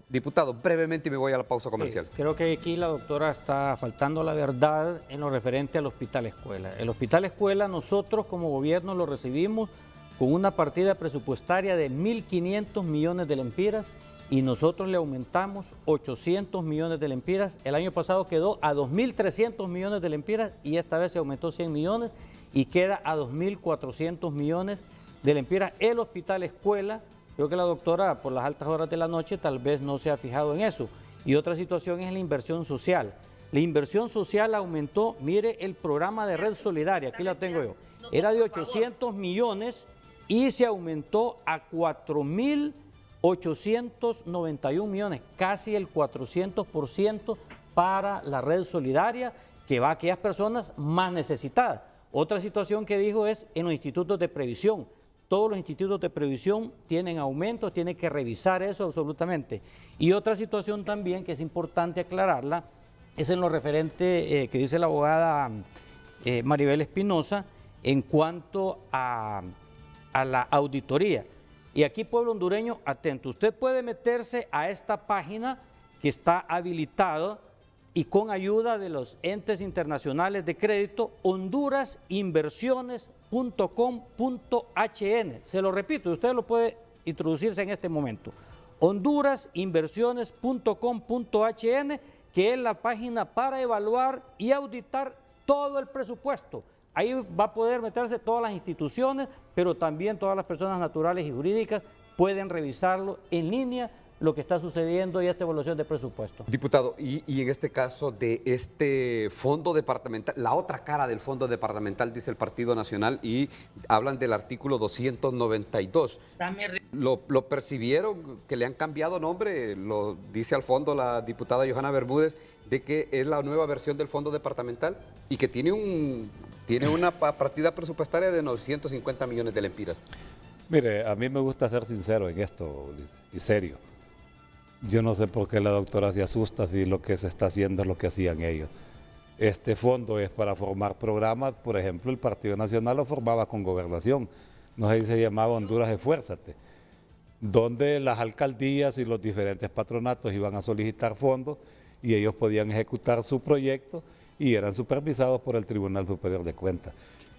Diputado, brevemente, y me voy a la pausa comercial. Sí, creo que aquí la doctora está faltando la verdad en lo referente al Hospital Escuela. El Hospital Escuela nosotros como gobierno lo recibimos con una partida presupuestaria de 1.500 millones de lempiras, y nosotros le aumentamos 800 millones de lempiras. El año pasado quedó a 2.300 millones de lempiras y esta vez se aumentó 100 millones y queda a 2.400 millones de lempiras el Hospital Escuela. Creo que la doctora, por las altas horas de la noche, tal vez no se ha fijado en eso. Y otra situación es la inversión social. La inversión social aumentó, mire el programa de Red Solidaria, aquí la tengo yo. Era de 800 millones y se aumentó a 4.891 millones, casi el 400% para la Red Solidaria, que va a aquellas personas más necesitadas. Otra situación que dijo es en los institutos de previsión. Todos los institutos de previsión tienen aumentos, tienen que revisar eso absolutamente. Y otra situación también que es importante aclararla, es en lo referente que dice la abogada Maribel Espinosa en cuanto a la auditoría. Y aquí, pueblo hondureño, atento, usted puede meterse a esta página que está habilitada y con ayuda de los entes internacionales de crédito, hondurasinversiones.com.hn. Se lo repito, usted lo puede introducirse en este momento. hondurasinversiones.com.hn, que es la página para evaluar y auditar todo el presupuesto. Ahí va a poder meterse todas las instituciones, pero también todas las personas naturales y jurídicas pueden revisarlo en línea lo que está sucediendo y esta evaluación de presupuesto. Diputado, y en este caso de este fondo departamental, la otra cara del fondo departamental, dice el Partido Nacional, y hablan del artículo 292. ¿Lo percibieron que le han cambiado nombre? Lo dice al fondo la diputada Johanna Bermúdez, de que es la nueva versión del fondo departamental y que tiene una partida presupuestaria de 950 millones de lempiras. Mire, a mí me gusta ser sincero en esto, y serio. Yo no sé por qué la doctora se asusta si lo que se está haciendo es lo que hacían ellos. Este fondo es para formar programas, por ejemplo, el Partido Nacional lo formaba con gobernación, no sé si se llamaba Honduras Esfuérzate, donde las alcaldías y los diferentes patronatos iban a solicitar fondos y ellos podían ejecutar su proyecto y eran supervisados por el Tribunal Superior de Cuentas.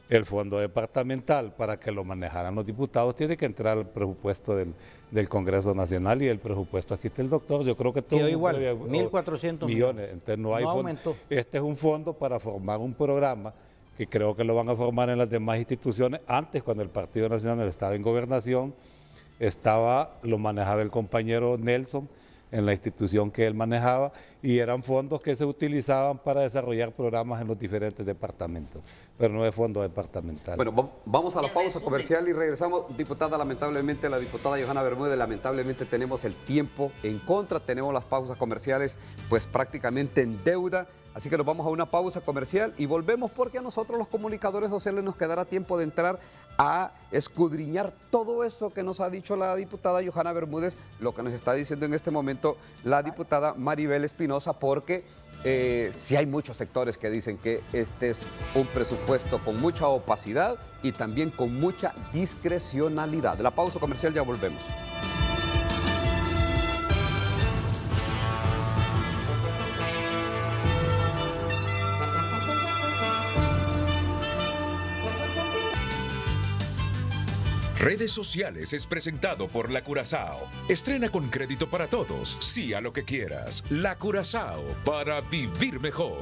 El fondo departamental, para que lo manejaran los diputados, tiene que entrar al presupuesto del Congreso Nacional, y el presupuesto, aquí está el doctor, yo creo que todo quedó igual, 1.400 millones. Entonces no hay fondo. Aumentó. Este es un fondo para formar un programa que creo que lo van a formar en las demás instituciones. Antes, cuando el Partido Nacional estaba en gobernación, lo manejaba el compañero Nelson en la institución que él manejaba, y eran fondos que se utilizaban para desarrollar programas en los diferentes departamentos, pero no es fondo departamental. Bueno, vamos a la pausa comercial y regresamos. Diputada, lamentablemente, la diputada Johanna Bermúdez, lamentablemente tenemos el tiempo en contra, tenemos las pausas comerciales pues prácticamente en deuda, así que nos vamos a una pausa comercial y volvemos, porque a nosotros los comunicadores sociales nos quedará tiempo de entrar a escudriñar todo eso que nos ha dicho la diputada Johanna Bermúdez, lo que nos está diciendo en este momento la diputada Maribel Espinosa, porque sí hay muchos sectores que dicen que este es un presupuesto con mucha opacidad y también con mucha discrecionalidad. De la pausa comercial ya volvemos. Redes Sociales es presentado por La Curazao. Estrena con crédito para todos. Sí a lo que quieras. La Curazao, para vivir mejor.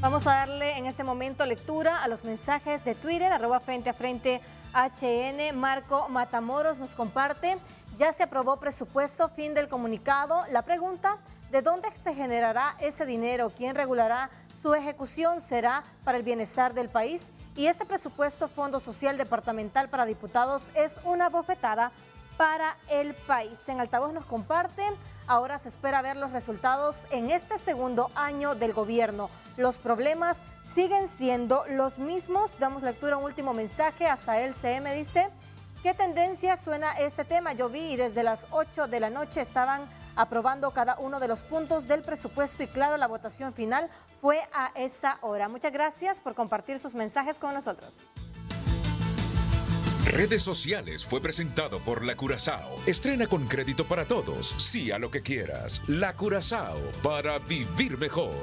Vamos a darle en este momento lectura a los mensajes de Twitter, @frente a frente HN. Marco Matamoros nos comparte: ya se aprobó presupuesto, fin del comunicado. La pregunta: ¿de dónde se generará ese dinero? ¿Quién regulará su ejecución? ¿Será para el bienestar del país? Y este presupuesto Fondo Social Departamental para Diputados es una bofetada para el país. En altavoz nos comparten: ahora se espera ver los resultados en este segundo año del gobierno. Los problemas siguen siendo los mismos. Damos lectura a un último mensaje. Azael CM dice: ¿qué tendencia suena este tema? Yo vi y desde las 8 de la noche estaban aprobando cada uno de los puntos del presupuesto y claro, la votación final fue a esa hora. Muchas gracias por compartir sus mensajes con nosotros. Redes Sociales fue presentado por La Curazao. Estrena con crédito para todos. Sí a lo que quieras. La Curazao, para vivir mejor.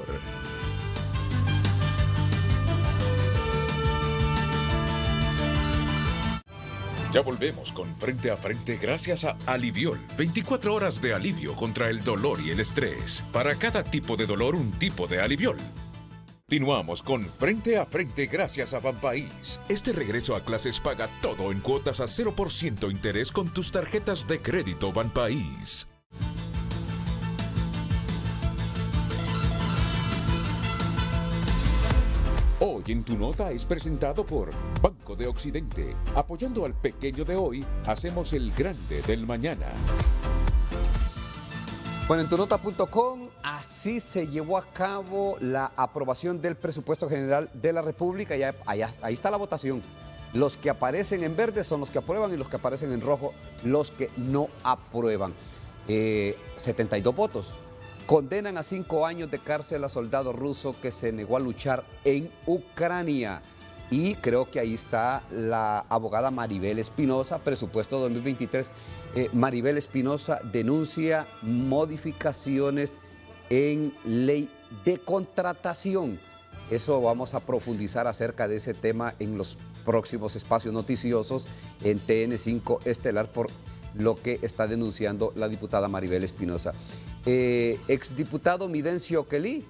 Ya volvemos con Frente a Frente gracias a Aliviol. 24 horas de alivio contra el dolor y el estrés. Para cada tipo de dolor, un tipo de Aliviol. Continuamos con Frente a Frente gracias a Banpaís. Este regreso a clases paga todo en cuotas a 0% interés con tus tarjetas de crédito Banpaís. Hoy en Tu Nota es presentado por Banco de Occidente. Apoyando al pequeño de hoy, hacemos el grande del mañana. Bueno, en tunota.com así se llevó a cabo la aprobación del presupuesto general de la República. Ahí está la votación. Los que aparecen en verde son los que aprueban y los que aparecen en rojo los que no aprueban. 72 votos. Condenan a 5 años de cárcel a soldado ruso que se negó a luchar en Ucrania. Y creo que ahí está la abogada Maribel Espinosa, presupuesto 2023. Maribel Espinosa denuncia modificaciones en ley de contratación. Eso vamos a profundizar acerca de ese tema en los próximos espacios noticiosos en TN5 Estelar por lo que está denunciando la diputada Maribel Espinosa. Exdiputado Midencio Kelly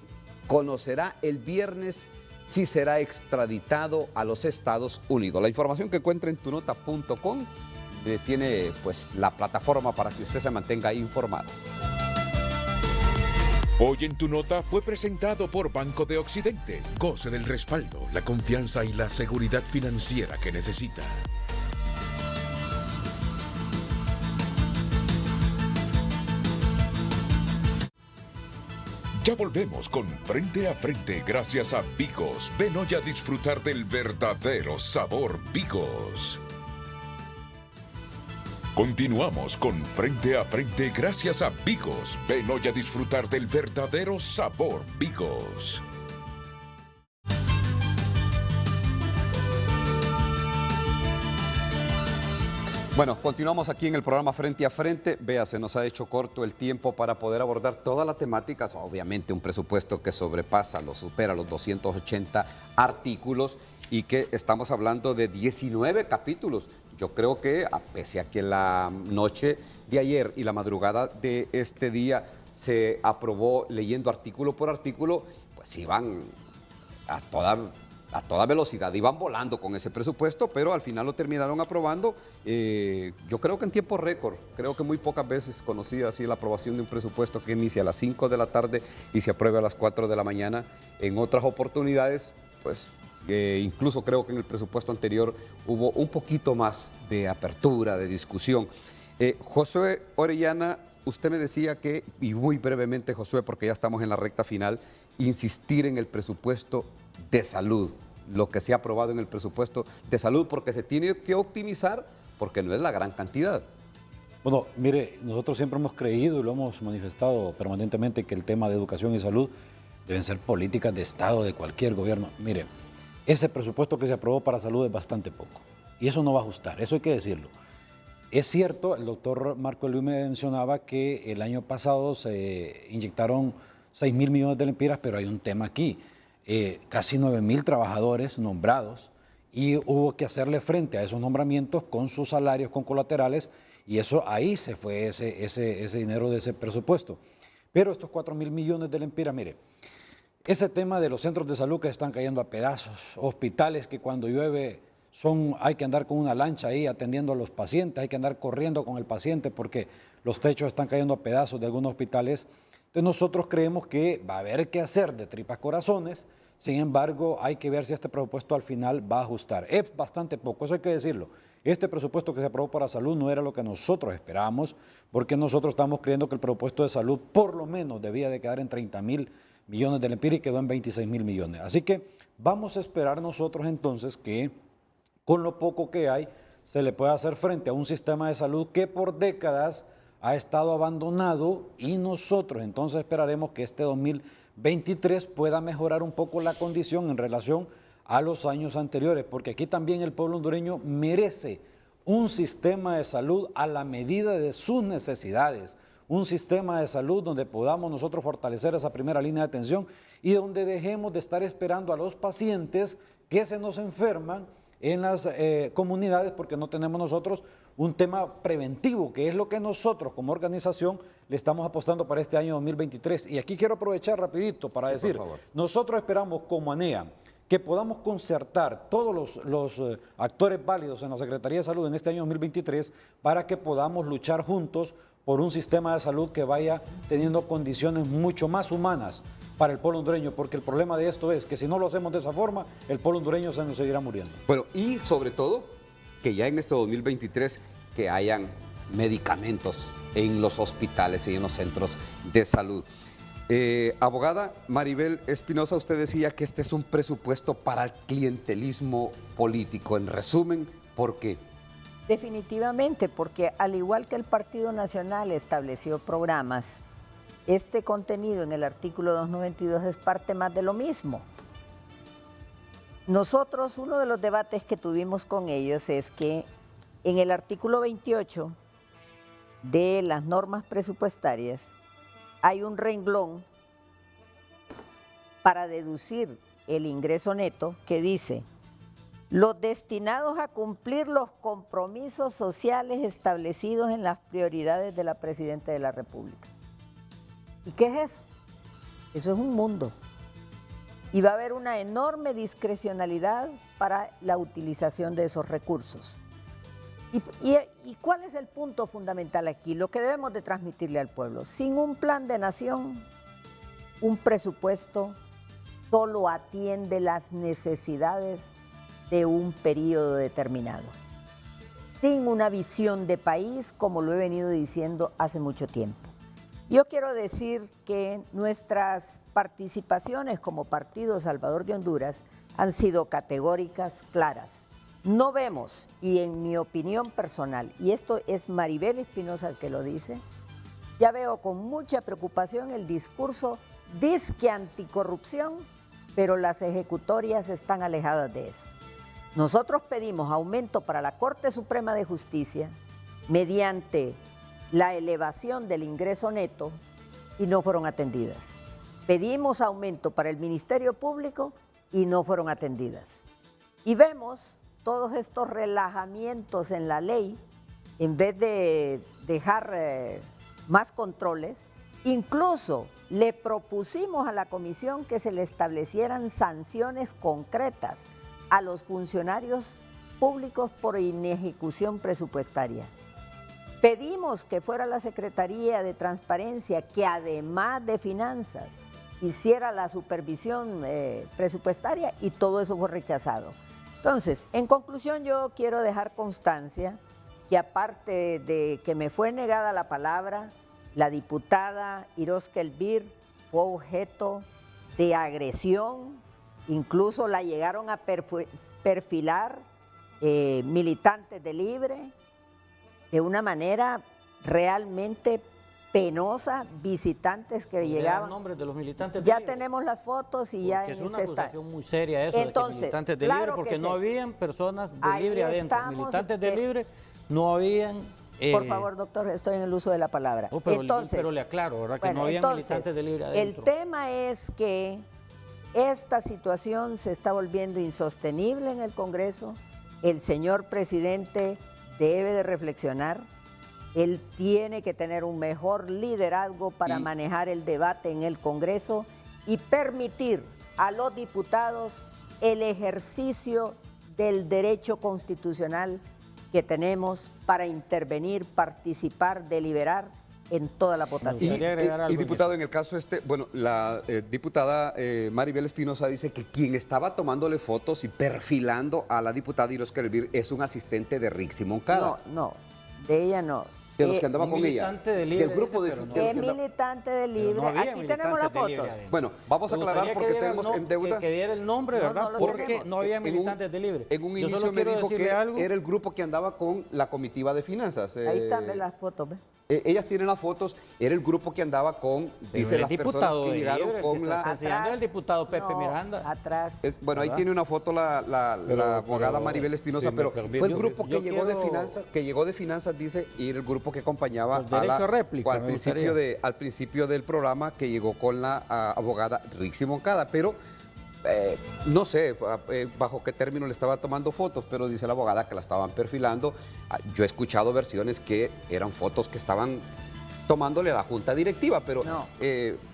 conocerá el viernes si será extraditado a los Estados Unidos. La información que encuentra en tunota.com tiene pues la plataforma para que usted se mantenga informado. Hoy en Tu Nota fue presentado por Banco de Occidente. Goce del respaldo, la confianza y la seguridad financiera que necesita. Ya volvemos con Frente a Frente gracias a Bigos. Ven hoy a disfrutar del verdadero sabor Bigos. Continuamos con Frente a Frente gracias a Bigos. Ven hoy a disfrutar del verdadero sabor Bigos. Bueno, continuamos aquí en el programa Frente a Frente. Vea, se nos ha hecho corto el tiempo para poder abordar todas las temáticas. Obviamente un presupuesto que supera los 280 artículos y que estamos hablando de 19 capítulos. Yo creo que, pese a que la noche de ayer y la madrugada de este día se aprobó leyendo artículo por artículo, pues iban a toda velocidad, iban volando con ese presupuesto, pero al final lo terminaron aprobando, yo creo que en tiempo récord. Creo que muy pocas veces conocí así la aprobación de un presupuesto que inicia a las 5 de la tarde y se apruebe a las 4 de la mañana. En otras oportunidades, pues incluso creo que en el presupuesto anterior hubo un poquito más de apertura, de discusión. Josué Orellana, usted me decía que, y muy brevemente Josué, porque ya estamos en la recta final, insistir en el presupuesto de salud, lo que se ha aprobado en el presupuesto de salud, porque se tiene que optimizar, porque no es la gran cantidad. Bueno, mire, nosotros siempre hemos creído y lo hemos manifestado permanentemente que el tema de educación y salud deben ser políticas de Estado de cualquier gobierno. Mire, ese presupuesto que se aprobó para salud es bastante poco y eso no va a ajustar, eso hay que decirlo. Es cierto, el doctor Marco Luis me mencionaba que el año pasado se inyectaron 6.000 millones de lempiras, pero hay un tema aquí. Casi 9.000 trabajadores nombrados y hubo que hacerle frente a esos nombramientos con sus salarios, con colaterales, y eso ahí se fue ese dinero de ese presupuesto. Pero estos 4.000 millones de lempiras, mire, ese tema de los centros de salud que están cayendo a pedazos, hospitales que cuando llueve hay que andar con una lancha ahí atendiendo a los pacientes, hay que andar corriendo con el paciente porque los techos están cayendo a pedazos de algunos hospitales. Entonces nosotros creemos que va a haber que hacer de tripas corazones, sin embargo hay que ver si este presupuesto al final va a ajustar. Es bastante poco, eso hay que decirlo. Este presupuesto que se aprobó para salud no era lo que nosotros esperábamos, porque nosotros estamos creyendo que el presupuesto de salud por lo menos debía de quedar en 30.000 millones de lempiras y quedó en 26.000 millones. Así que vamos a esperar nosotros entonces que con lo poco que hay se le pueda hacer frente a un sistema de salud que por décadas ha estado abandonado y nosotros entonces esperaremos que este 2023 pueda mejorar un poco la condición en relación a los años anteriores, porque aquí también el pueblo hondureño merece un sistema de salud a la medida de sus necesidades, un sistema de salud donde podamos nosotros fortalecer esa primera línea de atención y donde dejemos de estar esperando a los pacientes que se nos enferman en las comunidades porque no tenemos nosotros un tema preventivo, que es lo que nosotros como organización le estamos apostando para este año 2023. Y aquí quiero aprovechar rapidito para decir, nosotros esperamos como ANEA que podamos concertar todos los actores válidos en la Secretaría de Salud en este año 2023 para que podamos luchar juntos por un sistema de salud que vaya teniendo condiciones mucho más humanas para el pueblo hondureño, porque el problema de esto es que si no lo hacemos de esa forma, el pueblo hondureño se nos seguirá muriendo. Bueno, y sobre todo, que ya en este 2023 que hayan medicamentos en los hospitales y en los centros de salud. Abogada Maribel Espinosa, usted decía que este es un presupuesto para el clientelismo político. En resumen, ¿por qué? Definitivamente, porque al igual que el Partido Nacional estableció programas, este contenido en el artículo 292 es parte más de lo mismo. Nosotros, uno de los debates que tuvimos con ellos es que en el artículo 28 de las normas presupuestarias hay un renglón para deducir el ingreso neto que dice: los destinados a cumplir los compromisos sociales establecidos en las prioridades de la Presidenta de la República. ¿Y qué es eso? Eso es un mundo. Y va a haber una enorme discrecionalidad para la utilización de esos recursos. ¿Y cuál es el punto fundamental aquí? Lo que debemos de transmitirle al pueblo. Sin un plan de nación, un presupuesto solo atiende las necesidades de un periodo determinado. Sin una visión de país, como lo he venido diciendo hace mucho tiempo. Yo quiero decir que nuestras participaciones como Partido Salvador de Honduras han sido categóricas, claras. No vemos, y en mi opinión personal, y esto es Maribel Espinosa el que lo dice, ya veo con mucha preocupación el discurso disque anticorrupción, pero las ejecutorias están alejadas de eso. Nosotros pedimos aumento para la Corte Suprema de Justicia mediante la elevación del ingreso neto y no fueron atendidas. Pedimos aumento para el Ministerio Público y no fueron atendidas. Y vemos todos estos relajamientos en la ley, en vez de dejar más controles. Incluso le propusimos a la comisión que se le establecieran sanciones concretas a los funcionarios públicos por inejecución presupuestaria. Pedimos que fuera la Secretaría de Transparencia, que además de Finanzas, hiciera la supervisión presupuestaria, y todo eso fue rechazado. Entonces, en conclusión, yo quiero dejar constancia que aparte de que me fue negada la palabra, la diputada Iroska Elvir fue objeto de agresión, incluso la llegaron a perfilar militantes de Libre de una manera realmente penosa, visitantes que llegaban. Nombres de los militantes de ya Libre. Tenemos las fotos y ya es en una ese acusación muy seria eso. Entonces, de que militantes de claro Libre, porque que no sí. habían personas de Ahí Libre adentro. estamos, Militantes de Libre no habían. Por favor, doctor, estoy en el uso de la palabra. Pero le aclaro, ¿verdad? Que no había militantes de Libre adentro. El tema es que esta situación se está volviendo insostenible en el Congreso. El señor presidente debe de reflexionar. Él tiene que tener un mejor liderazgo para manejar el debate en el Congreso y permitir a los diputados el ejercicio del derecho constitucional que tenemos para intervenir, participar, deliberar en toda la votación. Y diputado, en el caso la diputada Maribel Espinosa dice que quien estaba tomándole fotos y perfilando a la diputada Iroska Elvir es un asistente de Rixi Moncada. No, de ella no. De los que andaban con ella. De Libre, del grupo dice, de... Es militante de Libre. Aquí tenemos las fotos. Bueno, vamos a aclarar porque tenemos en deuda... Que diera el nombre, ¿verdad? Porque no había militantes de Libre. En un inicio me dijo que era el grupo que andaba con la comitiva de finanzas. Ahí están las fotos, ¿ves? Ellas tienen las fotos, era el grupo que andaba con, dice, las personas que llegaron con la... Atrás, el diputado Pepe Miranda. Atrás. Bueno, ahí tiene una foto la abogada Maribel Espinosa, pero fue el grupo que llegó de finanzas, dice, y era el grupo que acompañaba al principio del programa, que llegó con la abogada Rixi Moncada, pero... no sé bajo qué término le estaba tomando fotos, pero dice la abogada que la estaban perfilando. Yo he escuchado versiones que eran fotos que estaban tomándole a la junta directiva, pero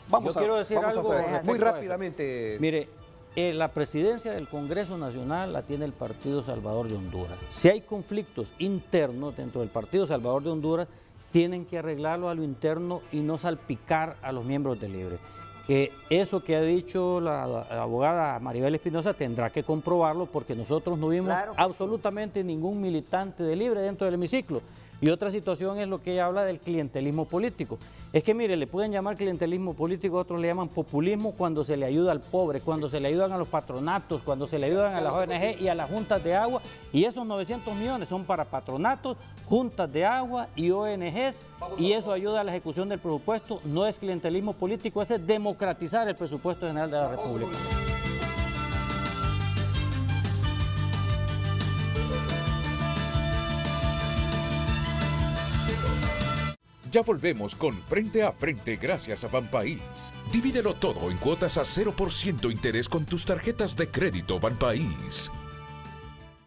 vamos a ver muy rápidamente. Mire, la presidencia del Congreso Nacional la tiene el Partido Salvador de Honduras. Si hay conflictos internos dentro del Partido Salvador de Honduras, tienen que arreglarlo a lo interno y no salpicar a los miembros de Libre. Que eso que ha dicho la abogada Maribel Espinosa tendrá que comprobarlo, porque nosotros no vimos absolutamente ningún militante de Libre dentro del hemiciclo. Y otra situación es lo que ella habla del clientelismo político. Es que, mire, le pueden llamar clientelismo político, otros le llaman populismo cuando se le ayuda al pobre, cuando se le ayudan a los patronatos, cuando se le ayudan a las ONG y a las juntas de agua. Y esos 900 millones son para patronatos, juntas de agua y ONGs, y eso ayuda a la ejecución del presupuesto. No es clientelismo político, es democratizar el presupuesto general de la República. Ya volvemos con Frente a Frente gracias a Banpaís. Divídelo todo en cuotas a 0% interés con tus tarjetas de crédito Banpaís.